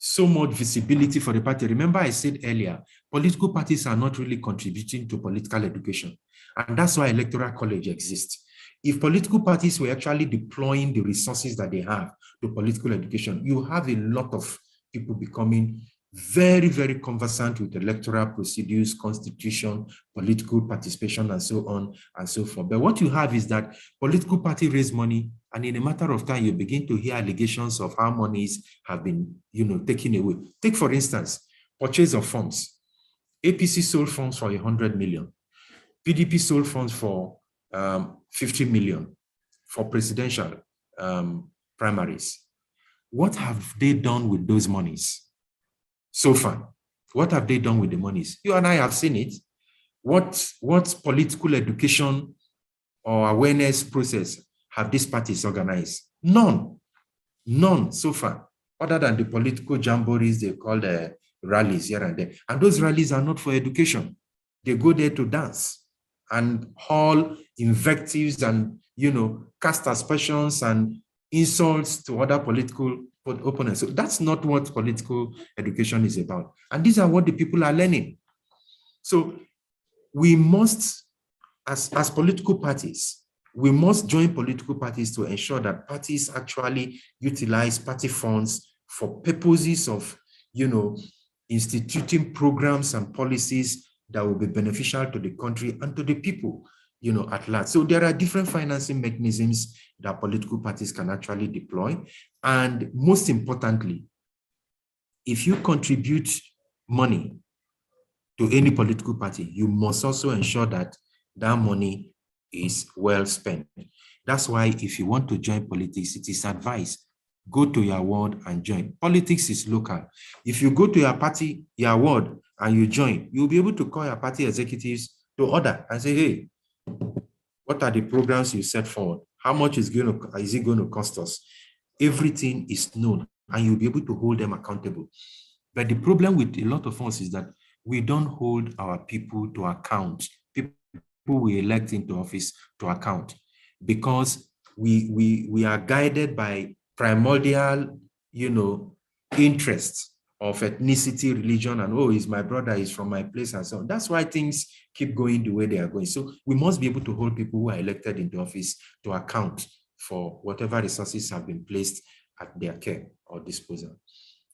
so much visibility for the party. Remember I said earlier, political parties are not really contributing to political education. And that's why Electoral College exists. If political parties were actually deploying the resources that they have to political education, you have a lot of people becoming very, very conversant with electoral procedures, constitution, political participation, and so on and so forth. But what you have is that political party raise money, and in a matter of time, you begin to hear allegations of how monies have been, taken away. Take, for instance, purchase of funds. APC sold funds for 100 million. PDP sold funds for 50 million for presidential primaries. What have they done with those monies so far? What have they done with the monies? You and I have seen it. What political education or awareness process have these parties organized? None so far, other than the political jamborees they call the rallies here and there. And those rallies are not for education. They go there to dance and haul invectives and, cast aspersions and insults to other political for the opponents. So that's not what political education is about. And these are what the people are learning. So we must, as political parties, we must join political parties to ensure that parties actually utilize party funds for purposes of, instituting programs and policies that will be beneficial to the country and to the people, at large. So there are different financing mechanisms that political parties can actually deploy. And most importantly, if you contribute money to any political party, you must also ensure that that money is well spent. That's why if you want to join politics, it is advised, go to your ward and join. Politics is local. If you go to your party, your ward, and you join, you'll be able to call your party executives to order and say, hey, what are the programs you set forward? How much is it going to cost us? Everything is known, and you'll be able to hold them accountable. But the problem with a lot of us is that we don't hold our people to account, people we elect into office to account, because we are guided by primordial, interests of ethnicity, religion, and, oh, he's my brother, he's from my place, and so on. That's why things keep going the way they are going. So we must be able to hold people who are elected into office to account for whatever resources have been placed at their care or disposal.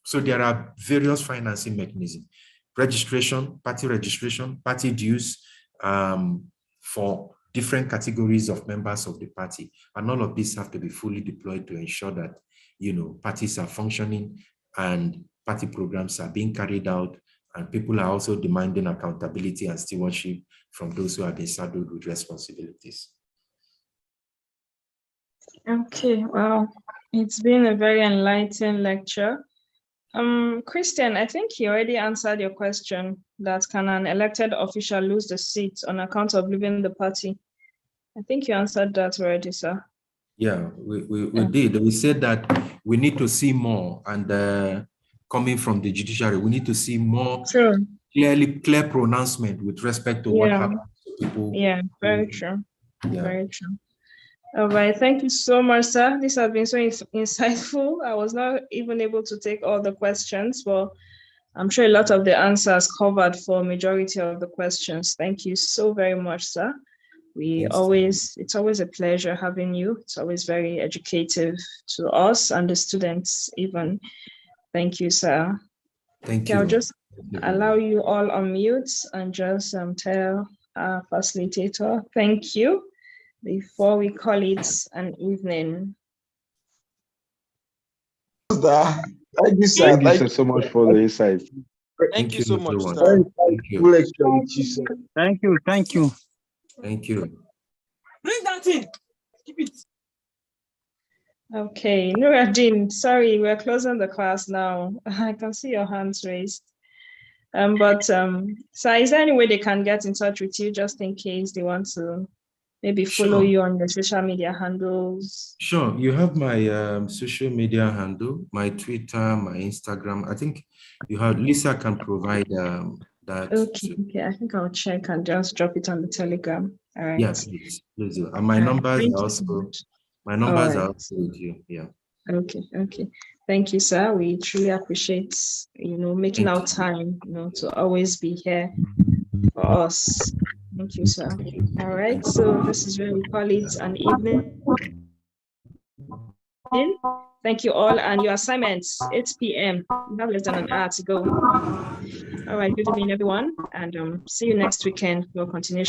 So there are various financing mechanisms: registration, party dues, for different categories of members of the party. And all of these have to be fully deployed to ensure that, parties are functioning and party programs are being carried out, and people are also demanding accountability and stewardship from those who have been saddled with responsibilities. Okay, well, it's been a very enlightening lecture. Christian, I think you already answered your question, that can an elected official lose the seat on account of leaving the party? I think you answered that already, sir. Yeah, we did. We said that we need to see more, and coming from the judiciary, we need to see more clear pronouncement with respect to what happens to people. Yeah, very true. Yeah. Very true. All right, thank you so much, sir. This has been so insightful. I was not even able to take all the questions, but I'm sure a lot of the answers covered for majority of the questions. Thank you so very much, sir. It's always a pleasure having you. It's always very educative to us and the students even. Thank you, sir. Thank you. I'll just allow you all on mute and just tell our facilitator, thank you, before we call it an evening. Thank you, sir. Thank you so much for the insight. Thank you so much, sir. Thank you. Thank you. Thank you. Thank you. Bring that in. Keep it. Okay, Nuruddin, sorry, we're closing the class now. I can see your hands raised. So is there any way they can get in touch with you just in case they want to maybe follow you on your social media handles? Sure, you have my social media handle, my Twitter, my Instagram. I think you have, Lisa can provide that. Okay, I think I'll check and just drop it on the Telegram. All right. Yeah, please do. And my numbers are also with you. Yeah. Okay. Thank you, sir. We truly appreciate, making our time, to always be here for us. Thank you, sir. All right. So this is where we call it an evening. Thank you all. And your assignments, 8 p.m. We have less than an hour to go. All right. Good evening, everyone. And see you next weekend for continuation.